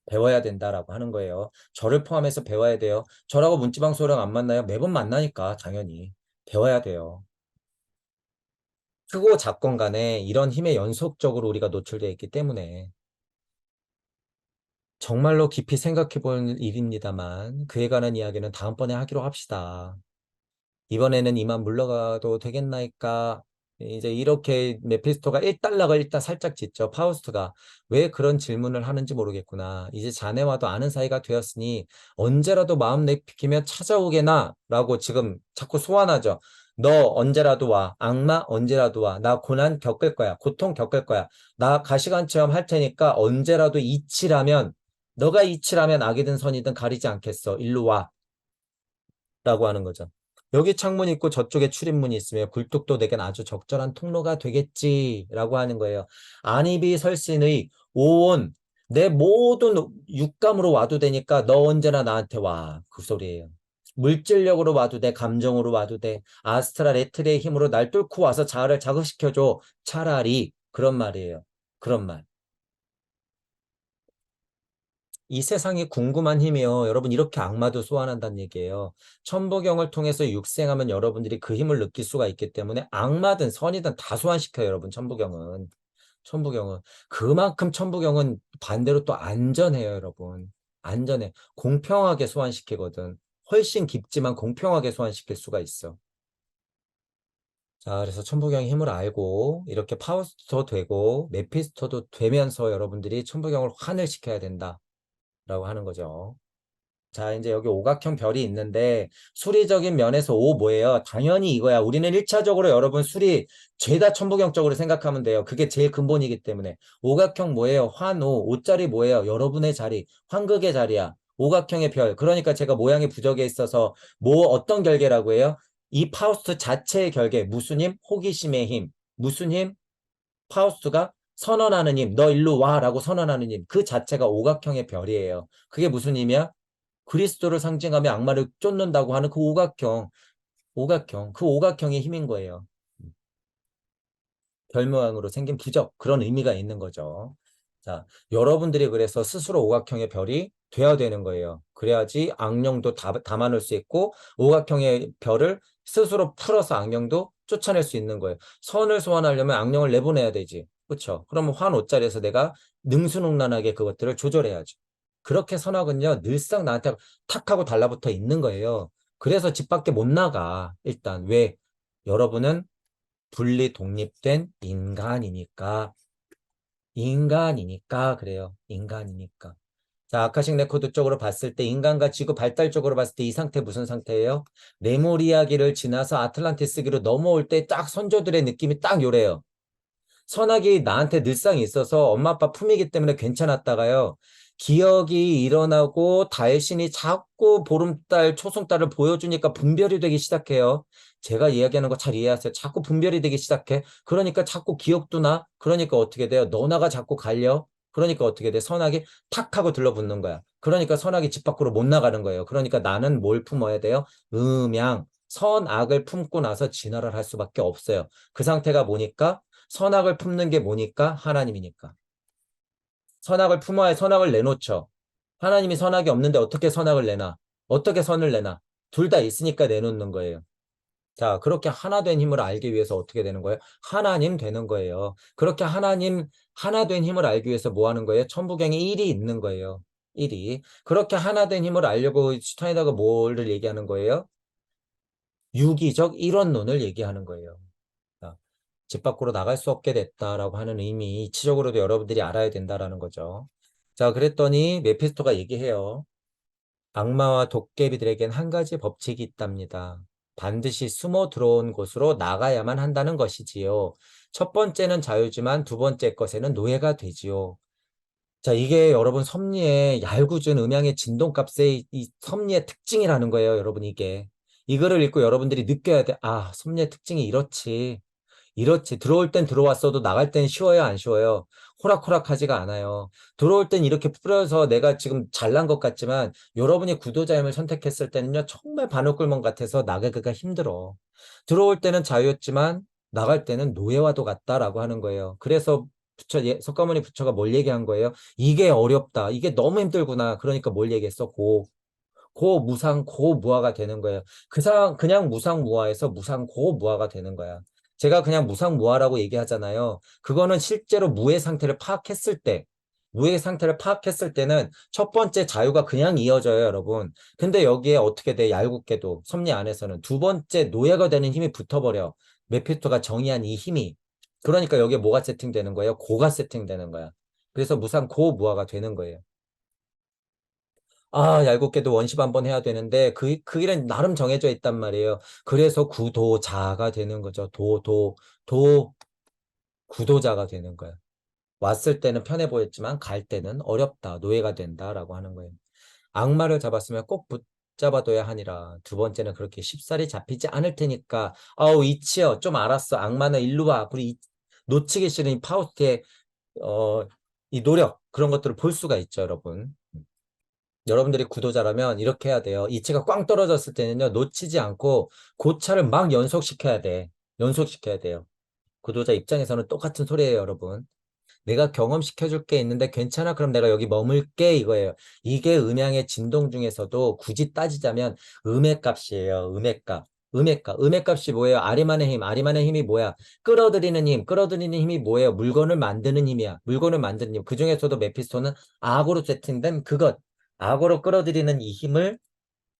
배워야 된다라고 하는 거예요. 저를 포함해서 배워야 돼요. 저라고 문지방소랑 안 만나요? 매번 만나니까 당연히 배워야 돼요. 크고 작건 간에 이런 힘에 연속적으로 우리가 노출되어 있기 때문에 정말로 깊이 생각해 볼 일입니다만 그에 관한 이야기는 다음번에 하기로 합시다. 이번에는 이만 물러가도 되겠나이까? 이제 이렇게 메피스토가 1달러가 일단 살짝 짖죠. 파우스트가 왜 그런 질문을 하는지 모르겠구나. 이제 자네와도 아는 사이가 되었으니 언제라도 마음 내키면 찾아오게나 라고 지금 자꾸 소환하죠. 너 언제라도 와. 악마 언제라도 와. 나 고난 겪을 거야. 고통 겪을 거야. 나 가시관 체험 할 테니까 언제라도 이치라면 너가 이치라면 악이든 선이든 가리지 않겠어. 일로 와. 라고 하는 거죠. 여기 창문이 있고 저쪽에 출입문이 있으며 굴뚝도 내겐 아주 적절한 통로가 되겠지라고 하는 거예요. 안입이 설신의 오온 내 모든 육감으로 와도 되니까 너 언제나 나한테 와. 그 소리예요. 물질력으로 와도 돼. 감정으로 와도 돼. 아스트라 레트리의 힘으로 날 뚫고 와서 자아를 자극시켜줘. 차라리 그런 말이에요. 그런 말. 이 세상이 궁금한 힘이요. 여러분 이렇게 악마도 소환한다는 얘기예요. 천부경을 통해서 육생하면 여러분들이 그 힘을 느낄 수가 있기 때문에 악마든 선이든 다 소환시켜요. 여러분 천부경은. 천부경은. 그만큼 천부경은 반대로 또 안전해요. 여러분. 안전해. 공평하게 소환시키거든. 훨씬 깊지만 공평하게 소환시킬 수가 있어. 자, 그래서 천부경의 힘을 알고 이렇게 파우스토 되고 메피스토도 되면서 여러분들이 천부경을 환을 시켜야 된다라고 하는 거죠. 자, 이제 여기 오각형 별이 있는데 수리적인 면에서 오 뭐예요? 당연히 이거야. 우리는 1차적으로 여러분 수리 죄다 천부경적으로 생각하면 돼요. 그게 제일 근본이기 때문에. 오각형 뭐예요? 환오. 오자리 뭐예요? 여러분의 자리. 환극의 자리야. 오각형의 별. 그러니까 제가 모양이 부적에 있어서 뭐 어떤 결계라고 해요? 이 파우스트 자체의 결계. 무슨 힘? 호기심의 힘. 무슨 힘? 파우스트가 선언하는 힘. 너 일로 와 라고 선언하는 힘. 그 자체가 오각형의 별이에요. 그게 무슨 힘이야? 그리스도를 상징하며 악마를 쫓는다고 하는 그 오각형, 그 오각형의 힘인 거예요. 별 모양으로 생긴 부적, 그런 의미가 있는 거죠. 자, 여러분들이 그래서 스스로 오각형의 별이 돼야 되는 거예요. 그래야지 악령도 담아낼 수 있고 오각형의 별을 스스로 풀어서 악령도 쫓아낼 수 있는 거예요. 선을 소환하려면 악령을 내보내야 되지. 그렇죠? 그러면 환 5자리에서 내가 능수능란하게 그것들을 조절해야죠. 그렇게 선악은요, 늘상 나한테 탁 하고 달라붙어 있는 거예요. 그래서 집 밖에 못 나가. 일단 왜? 여러분은 분리 독립된 인간이니까 그래요. 인간이니까. 자, 아카식 레코드 쪽으로 봤을 때 인간과 지구 발달 쪽으로 봤을 때 이 상태 무슨 상태예요? 레무리아기를 지나서 아틀란티스기로 넘어올 때 딱 선조들의 느낌이 딱 요래요. 선악이 나한테 늘상 있어서 엄마 아빠 품이기 때문에 괜찮았다가요. 기억이 일어나고 달신이 자꾸 보름달, 초승달을 보여주니까 분별이 되기 시작해요. 제가 이야기하는 거 잘 이해하세요. 자꾸 분별이 되기 시작해. 그러니까 자꾸 기억도 나. 그러니까 어떻게 돼요? 너나가 자꾸 갈려. 그러니까 어떻게 돼? 선악이 탁 하고 들러붙는 거야. 그러니까 선악이 집 밖으로 못 나가는 거예요. 그러니까 나는 뭘 품어야 돼요? 음양, 선악을 품고 나서 진화를 할 수밖에 없어요. 그 상태가 뭐니까? 선악을 품는 게 뭐니까? 하나님이니까. 선악을 품어야 선악을 내놓죠. 하나님이 선악이 없는데 어떻게 선악을 내나? 어떻게 선을 내나? 둘 다 있으니까 내놓는 거예요. 자, 그렇게 하나 된 힘을 알기 위해서 어떻게 되는 거예요? 하나님 되는 거예요. 그렇게 하나님, 하나 된 힘을 알기 위해서 뭐 하는 거예요? 천부경에 1이 있는 거예요. 1이. 그렇게 하나 된 힘을 알려고 슈타인더가 뭐를 얘기하는 거예요? 유기적 이론론을 얘기하는 거예요. 자, 집 밖으로 나갈 수 없게 됐다라고 하는 의미, 이치적으로도 여러분들이 알아야 된다라는 거죠. 자, 그랬더니 메피스토가 얘기해요. 악마와 도깨비들에겐 한 가지 법칙이 있답니다. 반드시 숨어 들어온 곳으로 나가야만 한다는 것이지요. 첫 번째는 자유지만 두 번째 것에는 노예가 되지요. 자, 이게 여러분 섭리의 얄궂은 음양의 진동값의 이 섭리의 특징이라는 거예요, 여러분 이게. 이거를 읽고 여러분들이 느껴야 돼. 아, 섭리의 특징이 이렇지. 이렇지. 들어올 땐 들어왔어도 나갈 땐 쉬워요, 안 쉬워요? 호락호락하지가 않아요. 들어올 땐 이렇게 뿌려서 내가 지금 잘난 것 같지만 여러분이 구도자임을 선택했을 때는요, 정말 바늘구멍 같아서 나가기가 힘들어. 들어올 때는 자유였지만 나갈 때는 노예와도 같다라고 하는 거예요. 그래서 석가모니 부처가 뭘 얘기한 거예요? 이게 어렵다. 이게 너무 힘들구나. 그러니까 뭘 얘기했어? 고무상 고무아가 되는 거예요. 그냥 무상무아에서 무상고무아가 되는 거야. 제가 그냥 무상무아라고 얘기하잖아요. 그거는 실제로 무의 상태를 파악했을 때, 무의 상태를 파악했을 때는 첫 번째 자유가 그냥 이어져요, 여러분. 근데 여기에 어떻게 돼? 얄궂게도 섭리 안에서는 두 번째 노예가 되는 힘이 붙어버려. 메피스토가 정의한 이 힘이. 그러니까 여기에 뭐가 세팅되는 거예요? 고가 세팅되는 거야. 그래서 무상고무아가 되는 거예요. 아, 얄궂게도 원십 한번 해야 되는데 그 일은 나름 정해져 있단 말이에요. 그래서 구도자가 되는 거죠. 구도자가 되는 거예요. 왔을 때는 편해 보였지만 갈 때는 어렵다. 노예가 된다라고 하는 거예요. 악마를 잡았으면 꼭 붙잡아둬야 하니라. 두 번째는 그렇게 쉽사리 잡히지 않을 테니까. 아우, 이치요. 좀 알았어. 악마는 일로 와. 우리 놓치기 싫은 이 파우스트의 어, 이 노력 그런 것들을 볼 수가 있죠, 여러분. 여러분들이 구도자라면 이렇게 해야 돼요. 이치가 꽝 떨어졌을 때는요, 놓치지 않고 고차를 막 연속시켜야 돼. 연속시켜야 돼요. 구도자 입장에서는 똑같은 소리예요, 여러분. 내가 경험시켜줄 게 있는데 괜찮아? 그럼 내가 여기 머물게 이거예요. 이게 음양의 진동 중에서도 굳이 따지자면 음의 값이에요. 음의 값. 음의 값. 음의 값이 뭐예요? 아리만의 힘. 아리만의 힘이 뭐야? 끌어들이는 힘. 끌어들이는 힘이 뭐예요? 물건을 만드는 힘이야. 물건을 만드는 힘. 그 중에서도 메피스토는 악으로 세팅된 그것. 악으로 끌어들이는 이 힘을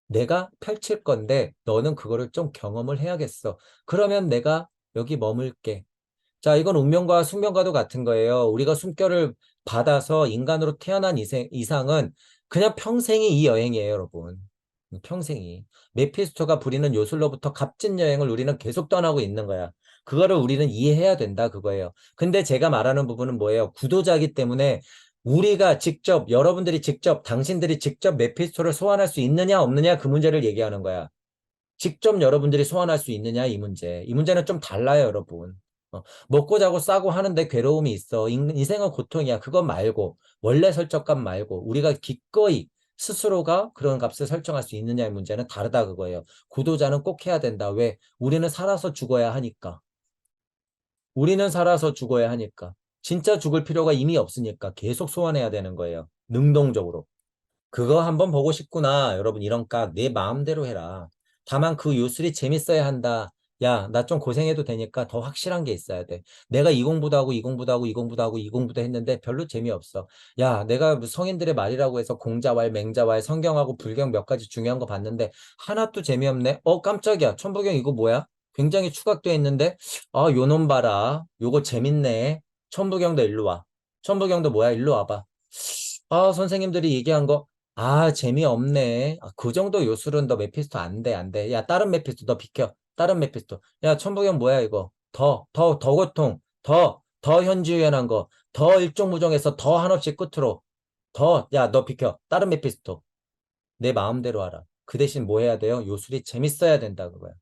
내가 펼칠 건데 너는 그거를 좀 경험을 해야겠어. 그러면 내가 여기 머물게. 자, 이건 운명과 숙명과도 같은 거예요. 우리가 숨결을 받아서 인간으로 태어난 이상은 그냥 평생이 이 여행이에요, 여러분. 평생이. 메피스토가 부리는 요술로부터 값진 여행을 우리는 계속 떠나고 있는 거야. 그거를 우리는 이해해야 된다, 그거예요. 근데 제가 말하는 부분은 뭐예요? 구도자이기 때문에 우리가 직접, 여러분들이 직접, 당신들이 직접 메피스토를 소환할 수 있느냐, 없느냐, 그 문제를 얘기하는 거야. 직접 여러분들이 소환할 수 있느냐 이 문제. 이 문제는 좀 달라요, 여러분. 먹고 자고 싸고 하는데 괴로움이 있어. 인생은 고통이야. 그것 말고 원래 설정값 말고 우리가 기꺼이 스스로가 그런 값을 설정할 수 있느냐의 문제는 다르다 그거예요. 구도자는 꼭 해야 된다. 왜? 우리는 살아서 죽어야 하니까. 우리는 살아서 죽어야 하니까. 진짜 죽을 필요가 이미 없으니까 계속 소환해야 되는 거예요. 능동적으로. 그거 한번 보고 싶구나. 여러분, 이런 깍, 내 마음대로 해라. 다만 그 요술이 재밌어야 한다. 야, 나 좀 고생해도 되니까 더 확실한 게 있어야 돼. 내가 이 공부도 하고, 이 공부도 하고, 이 공부도 하고, 이 공부도 했는데 별로 재미없어. 야, 내가 성인들의 말이라고 해서 공자왈, 맹자왈, 성경하고 불경 몇 가지 중요한 거 봤는데 하나도 재미없네. 깜짝이야. 천부경 이거 뭐야? 굉장히 추각돼 있는데, 아, 요놈 봐라. 요거 재밌네. 천부경도 일로 와. 천부경도 뭐야? 일로 와봐. 아, 선생님들이 얘기한 거, 아, 재미없네. 아, 그 정도 요술은 너 메피스토 안 돼, 안 돼. 야, 다른 메피스토 너 비켜. 다른 메피스토. 야, 천부경 뭐야, 이거. 더 고통. 더. 더 현지유연한 거, 더 일종무종해서 더 한없이 끝으로, 더, 야, 너 비켜. 다른 메피스토. 내 마음대로 하라. 그 대신 뭐 해야 돼요? 요술이 재밌어야 된다, 그거야.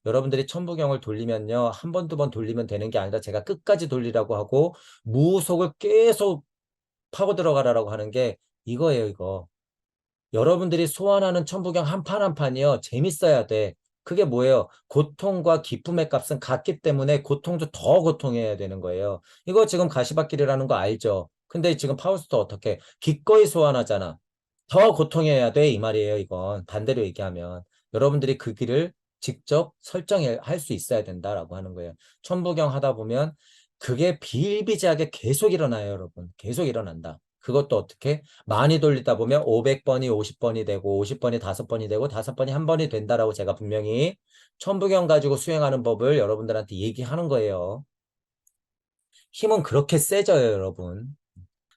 여러분들이 천부경을 돌리면요. 한 번, 두 번 돌리면 되는 게 아니라 제가 끝까지 돌리라고 하고, 무속을 계속 파고 들어가라고 하는 게 이거예요, 이거. 여러분들이 소환하는 천부경 한 판 한 판이요. 재밌어야 돼. 그게 뭐예요? 고통과 기쁨의 값은 같기 때문에 고통도 더 고통해야 되는 거예요. 이거 지금 가시밭길이라는 거 알죠? 근데 지금 파우스트 어떻게? 기꺼이 소환하잖아. 더 고통해야 돼, 이 말이에요, 이건. 반대로 얘기하면. 여러분들이 그 길을 직접 설정할 수 있어야 된다라고 하는 거예요. 천부경 하다 보면 그게 비일비재하게 계속 일어나요, 여러분. 계속 일어난다. 그것도 어떻게? 많이 돌리다 보면 500번이 50번이 되고 50번이 5번이 되고 5번이 한 번이 된다라고 제가 분명히 천부경 가지고 수행하는 법을 여러분들한테 얘기하는 거예요. 힘은 그렇게 세져요, 여러분.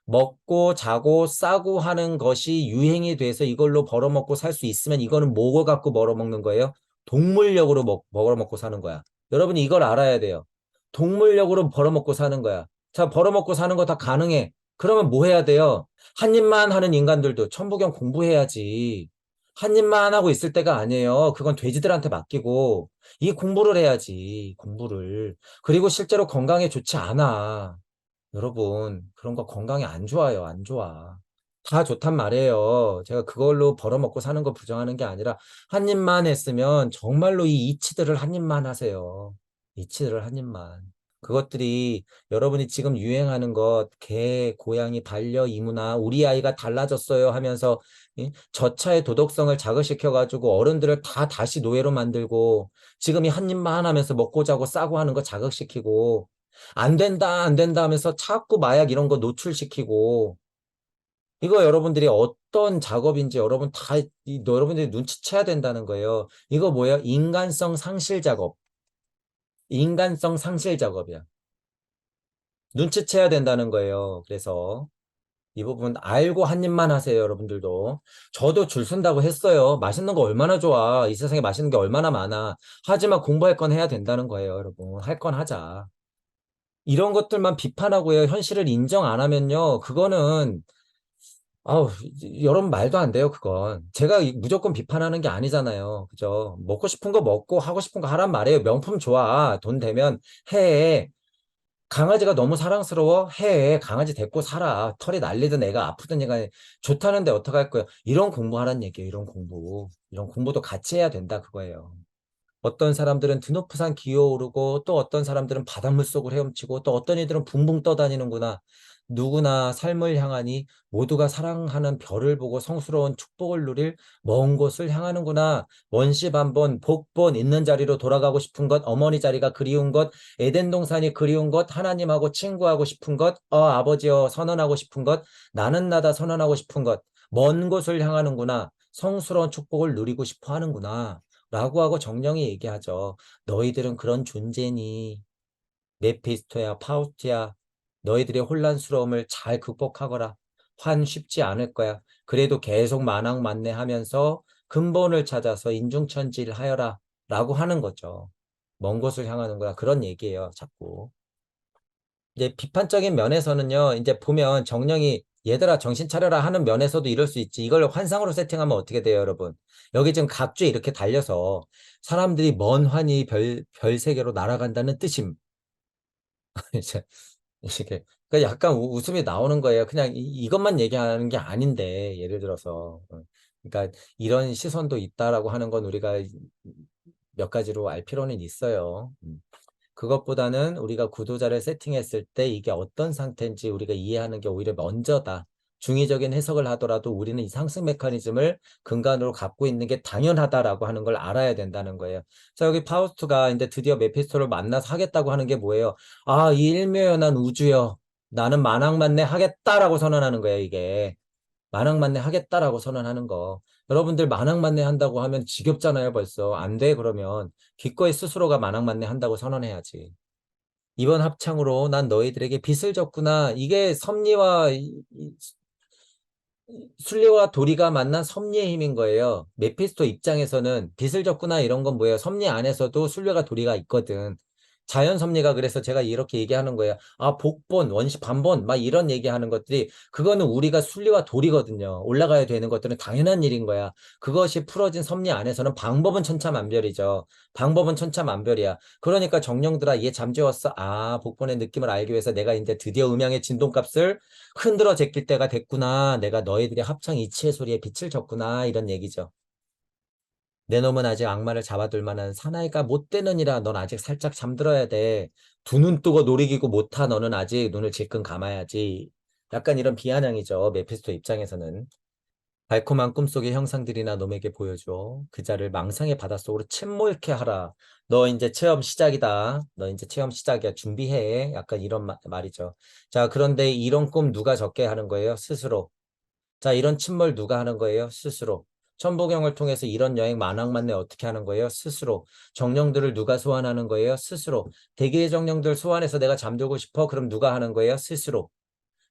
먹고 자고 싸고 하는 것이 유행이 돼서 이걸로 벌어먹고 살 수 있으면 이거는 뭐고 갖고 벌어먹는 거예요? 동물력으로 벌어먹고 사는 거야. 여러분이 이걸 알아야 돼요. 동물력으로 벌어먹고 사는 거야. 자, 벌어먹고 사는 거 다 가능해. 그러면 뭐 해야 돼요? 한 입만 하는 인간들도 천부경 공부해야지. 한 입만 하고 있을 때가 아니에요. 그건 돼지들한테 맡기고 이 공부를 해야지. 공부를. 그리고 실제로 건강에 좋지 않아. 여러분, 그런 거 건강에 안 좋아요. 안 좋아. 다 좋단 말이에요. 제가 그걸로 벌어먹고 사는 거 부정하는 게 아니라 한 입만 했으면 정말로 이 이치들을 한 입만 하세요. 이치들을 한 입만. 그것들이 여러분이 지금 유행하는 것, 개, 고양이, 반려, 이문화, 우리 아이가 달라졌어요 하면서 저차의 도덕성을 자극시켜가지고 어른들을 다 다시 노예로 만들고 지금 이 한 입만 하면서 먹고 자고 싸고 하는 거 자극시키고 안 된다, 안 된다 하면서 자꾸 마약 이런 거 노출시키고 이거 여러분들이 어떤 작업인지 여러분 다 여러분들이 눈치채야 된다는 거예요. 이거 뭐예요? 인간성 상실 작업. 인간성 상실 작업이야. 눈치채야 된다는 거예요. 그래서 이 부분 알고 한 입만 하세요, 여러분들도. 저도 줄 선다고 했어요. 맛있는 거 얼마나 좋아. 이 세상에 맛있는 게 얼마나 많아. 하지만 공부할 건 해야 된다는 거예요, 여러분. 할 건 하자. 이런 것들만 비판하고요. 현실을 인정 안 하면요. 그거는 아우, 여러분 말도 안 돼요, 그건. 제가 무조건 비판하는 게 아니잖아요. 그죠? 먹고 싶은 거 먹고 하고 싶은 거 하란 말이에요. 명품 좋아. 돈 되면 해. 강아지가 너무 사랑스러워? 해. 강아지 데리고 살아. 털이 날리든 애가 아프든 얘가 좋다는데 어떡할 거야. 이런 공부하란 얘기예요, 이런 공부. 이런 공부도 같이 해야 된다, 그거예요. 어떤 사람들은 드높은 산 기어오르고 또 어떤 사람들은 바닷물 속을 헤엄치고 또 어떤 이들은 붕붕 떠다니는구나. 누구나 삶을 향하니 모두가 사랑하는 별을 보고 성스러운 축복을 누릴 먼 곳을 향하는구나. 원시반번 복본 있는 자리로 돌아가고 싶은 것, 어머니 자리가 그리운 것, 에덴 동산이 그리운 것, 하나님하고 친구하고 싶은 것, 아버지여 선언하고 싶은 것, 나는 나다 선언하고 싶은 것, 먼 곳을 향하는구나. 성스러운 축복을 누리고 싶어 하는구나. 라고 하고 정령이 얘기하죠. 너희들은 그런 존재니. 메피스토야, 파우스트야. 너희들의 혼란스러움을 잘 극복하거라. 환 쉽지 않을 거야. 그래도 계속 만왕 만내하면서 근본을 찾아서 인중천지를 하여라. 라고 하는 거죠. 먼 곳을 향하는 거야. 그런 얘기예요. 자꾸. 이제 비판적인 면에서는요, 이제 보면 정령이 얘들아 정신 차려라 하는 면에서도 이럴 수 있지. 이걸 환상으로 세팅하면 어떻게 돼요, 여러분? 여기 지금 각주에 이렇게 달려서 사람들이 먼 환히 별 세계로 날아간다는 뜻임. 이제 이게 그러니까 약간 웃음이 나오는 거예요. 그냥 이것만 얘기하는 게 아닌데 예를 들어서 그러니까 이런 시선도 있다라고 하는 건 우리가 몇 가지로 알 필요는 있어요. 그것보다는 우리가 구도자를 세팅했을 때 이게 어떤 상태인지 우리가 이해하는 게 오히려 먼저다. 중의적인 해석을 하더라도 우리는 이 상승 메커니즘을 근간으로 갖고 있는 게 당연하다라고 하는 걸 알아야 된다는 거예요. 자, 여기 파우스트가 이제 드디어 메피스토를 만나서 하겠다고 하는 게 뭐예요? 아, 이 일묘연한 우주여. 나는 만왕만내 하겠다라고 선언하는 거예요, 이게. 만왕만내 하겠다라고 선언하는 거. 여러분들 만왕만내 한다고 하면 지겹잖아요, 벌써. 안 돼, 그러면. 기꺼이 스스로가 만왕만내 한다고 선언해야지. 이번 합창으로 난 너희들에게 빚을 졌구나. 이게 섭리와 순리와 도리가 만난 섭리의 힘인 거예요. 메피스토 입장에서는 빚을 졌구나 이런 건 뭐예요? 섭리 안에서도 순리와 도리가 있거든. 자연 섭리가 그래서 제가 이렇게 얘기하는 거예요. 아, 복본, 원시 반본, 막 이런 얘기하는 것들이 그거는 우리가 순리와 도리거든요. 올라가야 되는 것들은 당연한 일인 거야. 그것이 풀어진 섭리 안에서는 방법은 천차만별이죠. 방법은 천차만별이야. 그러니까 정령들아, 얘 잠재웠어. 아, 복본의 느낌을 알기 위해서 내가 이제 드디어 음양의 진동값을 흔들어 제낄 때가 됐구나. 내가 너희들의 합창 이치의 소리에 빛을 줬구나. 이런 얘기죠. 내 놈은 아직 악마를 잡아둘 만한 사나이가 못 되느니라. 넌 아직 살짝 잠들어야 돼. 두 눈 뜨고 놀이기구 못하. 너는 아직 눈을 질끈 감아야지. 약간 이런 비아냥이죠. 메피스토 입장에서는. 달콤한 꿈속의 형상들이나 놈에게 보여줘. 그 자를 망상의 바닷속으로 침몰케 하라. 너 이제 체험 시작이다. 너 이제 체험 시작이야. 준비해. 약간 이런 말이죠. 자, 그런데 이런 꿈 누가 적게 하는 거예요? 스스로. 자, 이런 침몰 누가 하는 거예요? 스스로. 천부경을 통해서 이런 여행 만왕만내 어떻게 하는 거예요? 스스로. 정령들을 누가 소환하는 거예요? 스스로. 대기의 정령들 소환해서 내가 잠들고 싶어? 그럼 누가 하는 거예요? 스스로.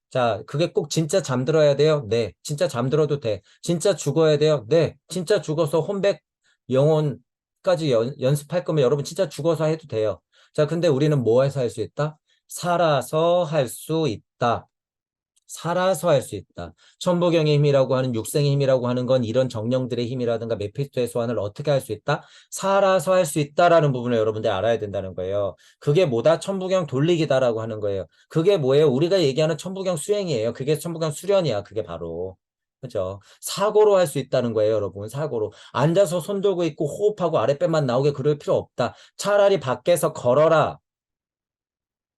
자, 그게 꼭 진짜 잠들어야 돼요? 네. 진짜 잠들어도 돼. 진짜 죽어야 돼요? 네. 진짜 죽어서 혼백 영혼까지 연습할 거면 여러분 진짜 죽어서 해도 돼요. 자, 근데 우리는 뭐 해서 할 수 있다? 살아서 할 수 있다. 살아서 할 수 있다. 천부경의 힘이라고 하는 육생의 힘이라고 하는 건 이런 정령들의 힘이라든가 메피스토의 소환을 어떻게 할 수 있다? 살아서 할 수 있다라는 부분을 여러분들이 알아야 된다는 거예요. 그게 뭐다? 천부경 돌리기다라고 하는 거예요. 그게 뭐예요? 우리가 얘기하는 천부경 수행이에요. 그게 천부경 수련이야. 그게 바로. 그죠? 사고로 할 수 있다는 거예요, 여러분. 사고로. 앉아서 손 들고 있고 호흡하고 아랫배만 나오게 그럴 필요 없다. 차라리 밖에서 걸어라.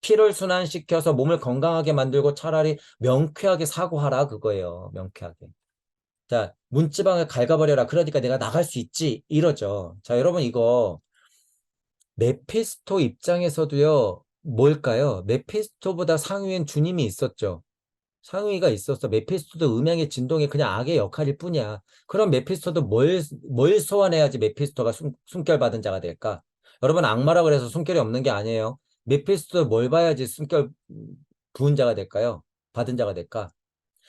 피를 순환시켜서 몸을 건강하게 만들고 차라리 명쾌하게 사고하라 그거예요. 명쾌하게. 자, 문지방을 갉아버려라. 그러니까 내가 나갈 수 있지. 이러죠. 자, 여러분 이거 메피스토 입장에서도요. 뭘까요? 메피스토보다 상위엔 주님이 있었죠. 상위가 있었어. 메피스토도 음양의 진동이 그냥 악의 역할일 뿐이야. 그럼 메피스토도 뭘 소환해야지 메피스토가 숨결받은 자가 될까? 여러분 악마라 그래서 숨결이 없는 게 아니에요. 메피스토도 뭘 봐야지 숨결 부은 자가 될까요? 받은 자가 될까?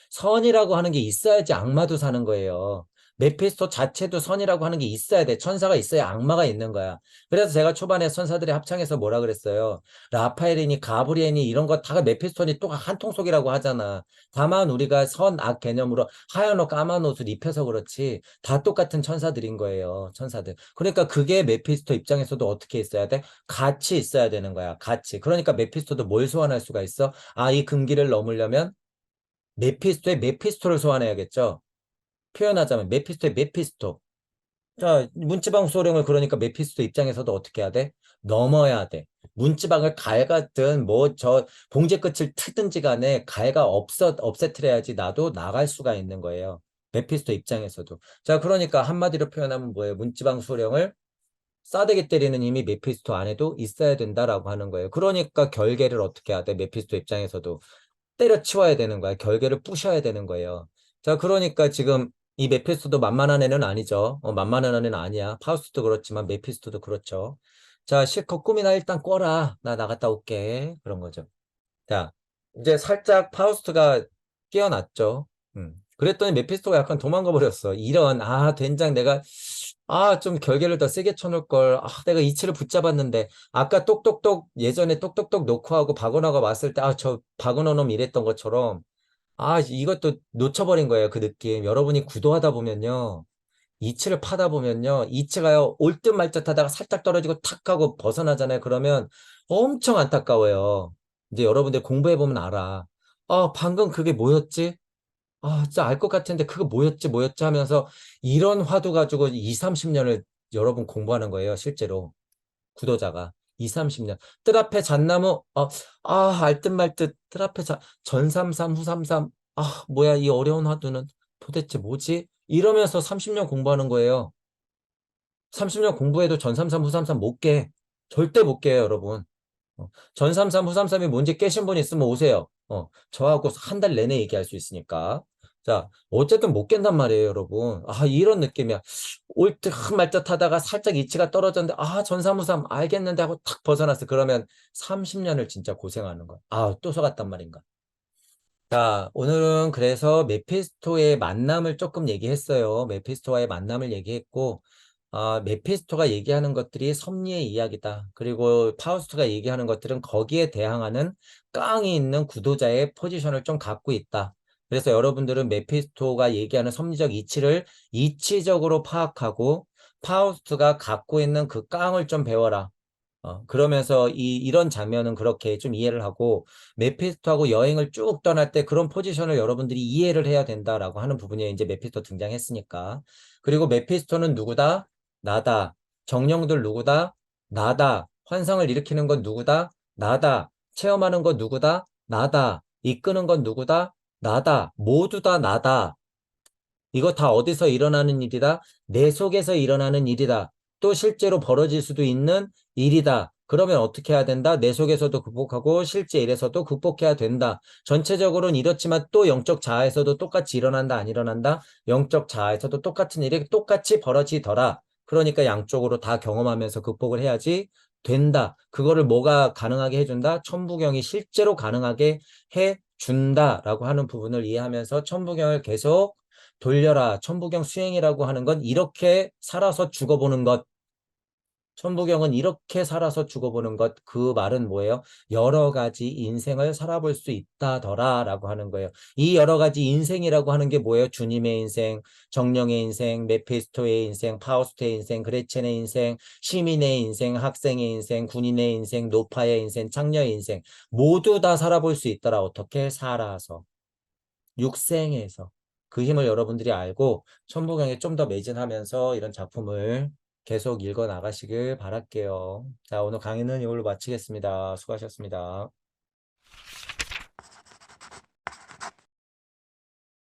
선이라고 하는 게 있어야지 악마도 사는 거예요. 메피스토 자체도 선이라고 하는 게 있어야 돼. 천사가 있어야 악마가 있는 거야. 그래서 제가 초반에 천사들이 합창해서 뭐라 그랬어요. 라파엘이니 가브리엘이니 이런 거 다 메피스토니 또 한 통속이라고 하잖아. 다만 우리가 선, 악 개념으로 하얀 옷, 까만 옷을 입혀서 그렇지 다 똑같은 천사들인 거예요. 천사들. 그러니까 그게 메피스토 입장에서도 어떻게 있어야 돼? 같이 있어야 되는 거야. 같이. 그러니까 메피스토도 뭘 소환할 수가 있어? 아, 이 금기를 넘으려면 메피스토의 메피스토를 소환해야겠죠. 표현하자면 메피스토의 메피스토. 자, 문지방 소령을 그러니까 메피스토 입장에서도 어떻게 해야 돼? 넘어야 돼. 문지방을 갈갔든 뭐 저 봉제 끝을 트든지 간에 갈가 없애트려야지 나도 나갈 수가 있는 거예요. 메피스토 입장에서도. 자, 그러니까 한마디로 표현하면 뭐예요? 문지방 소령을 싸대기 때리는 힘이 메피스토 안에도 있어야 된다라고 하는 거예요. 그러니까 결계를 어떻게 해야 돼? 메피스토 입장에서도. 때려치워야 되는 거야. 결계를 부셔야 되는 거예요. 자, 그러니까 지금 이 메피스토도 만만한 애는 아니죠. 만만한 애는 아니야. 파우스도 그렇지만 메피스토도 그렇죠. 자, 실컷 꿈이나 일단 꿔라. 나 나갔다 올게. 그런 거죠. 자, 이제 살짝 파우스트가 깨어났죠. 그랬더니 메피스토가 약간 도망가 버렸어. 이런, 아, 된장 내가, 아, 좀 결계를 더 세게 쳐놓을 걸. 아, 내가 이치를 붙잡았는데, 아까 똑똑똑, 예전에 똑똑똑 놓고 하고 박은호가 왔을 때, 아, 저 박은호 놈 이랬던 것처럼, 아, 이것도 놓쳐버린 거예요. 그 느낌. 여러분이 구도하다 보면요. 이치를 파다 보면요. 이치가요. 올 듯 말 듯 하다가 살짝 떨어지고 탁 하고 벗어나잖아요. 그러면 엄청 안타까워요. 이제 여러분들 공부해보면 알아. 아, 방금 그게 뭐였지? 아, 진짜 알 것 같은데 그거 뭐였지 하면서 이런 화두 가지고 2, 30년을 여러분 공부하는 거예요. 실제로. 구도자가. 2, 30년. 뜰 앞에 잣나무, 알 듯 말 듯, 뜰 앞에 전삼삼, 후삼삼. 아, 뭐야, 이 어려운 화두는 도대체 뭐지? 이러면서 30년 공부하는 거예요. 30년 공부해도 전삼삼, 후삼삼 못 깨. 절대 못 깨요, 여러분. 전삼삼, 후삼삼이 뭔지 깨신 분 있으면 오세요. 저하고 한 달 내내 얘기할 수 있으니까. 자, 어쨌든 못 깬단 말이에요, 여러분. 아, 이런 느낌이야. 올 듯 말 듯 하다가 살짝 이치가 떨어졌는데, 아, 전삼후삼 알겠는데 하고 탁 벗어났어. 그러면 30년을 진짜 고생하는 거야. 아, 또 속았단 말인가. 자, 오늘은 그래서 메피스토의 만남을 조금 얘기했어요. 메피스토와의 만남을 얘기했고, 메피스토가 얘기하는 것들이 섭리의 이야기다. 그리고 파우스트가 얘기하는 것들은 거기에 대항하는 깡이 있는 구도자의 포지션을 좀 갖고 있다. 그래서 여러분들은 메피스토가 얘기하는 섭리적 이치를 이치적으로 파악하고 파우스트가 갖고 있는 그 깡을 좀 배워라. 그러면서 이런 장면은 그렇게 좀 이해를 하고 메피스토하고 여행을 쭉 떠날 때 그런 포지션을 여러분들이 이해를 해야 된다라고 하는 부분에 이제 메피스토 등장했으니까. 그리고 메피스토는 누구다? 나다. 정령들 누구다? 나다. 환상을 일으키는 건 누구다? 나다. 체험하는 건 누구다? 나다. 이끄는 건 누구다? 나다. 모두 다 나다. 이거 다 어디서 일어나는 일이다? 내 속에서 일어나는 일이다. 또 실제로 벌어질 수도 있는 일이다. 그러면 어떻게 해야 된다? 내 속에서도 극복하고 실제 일에서도 극복해야 된다. 전체적으로는 이렇지만 또 영적 자아에서도 똑같이 일어난다, 안 일어난다? 영적 자아에서도 똑같은 일이 똑같이 벌어지더라. 그러니까 양쪽으로 다 경험하면서 극복을 해야지 된다. 그거를 뭐가 가능하게 해준다? 천부경이 실제로 가능하게 해준다라고 하는 부분을 이해하면서 천부경을 계속 돌려라. 천부경 수행이라고 하는 건 이렇게 살아서 죽어보는 것. 천부경은 이렇게 살아서 죽어보는 것. 그 말은 뭐예요? 여러 가지 인생을 살아볼 수 있다더라 라고 하는 거예요. 이 여러 가지 인생이라고 하는 게 뭐예요? 주님의 인생, 정령의 인생, 메피스토의 인생, 파우스트의 인생, 그레첸의 인생, 시민의 인생, 학생의 인생, 군인의 인생, 노파의 인생, 창녀의 인생. 모두 다 살아볼 수 있더라. 어떻게? 살아서. 육생에서 그 힘을 여러분들이 알고 천부경에 좀 더 매진하면서 이런 작품을 계속 읽어 나가시길 바랄게요. 자, 오늘 강의는 이걸로 마치겠습니다. 수고하셨습니다.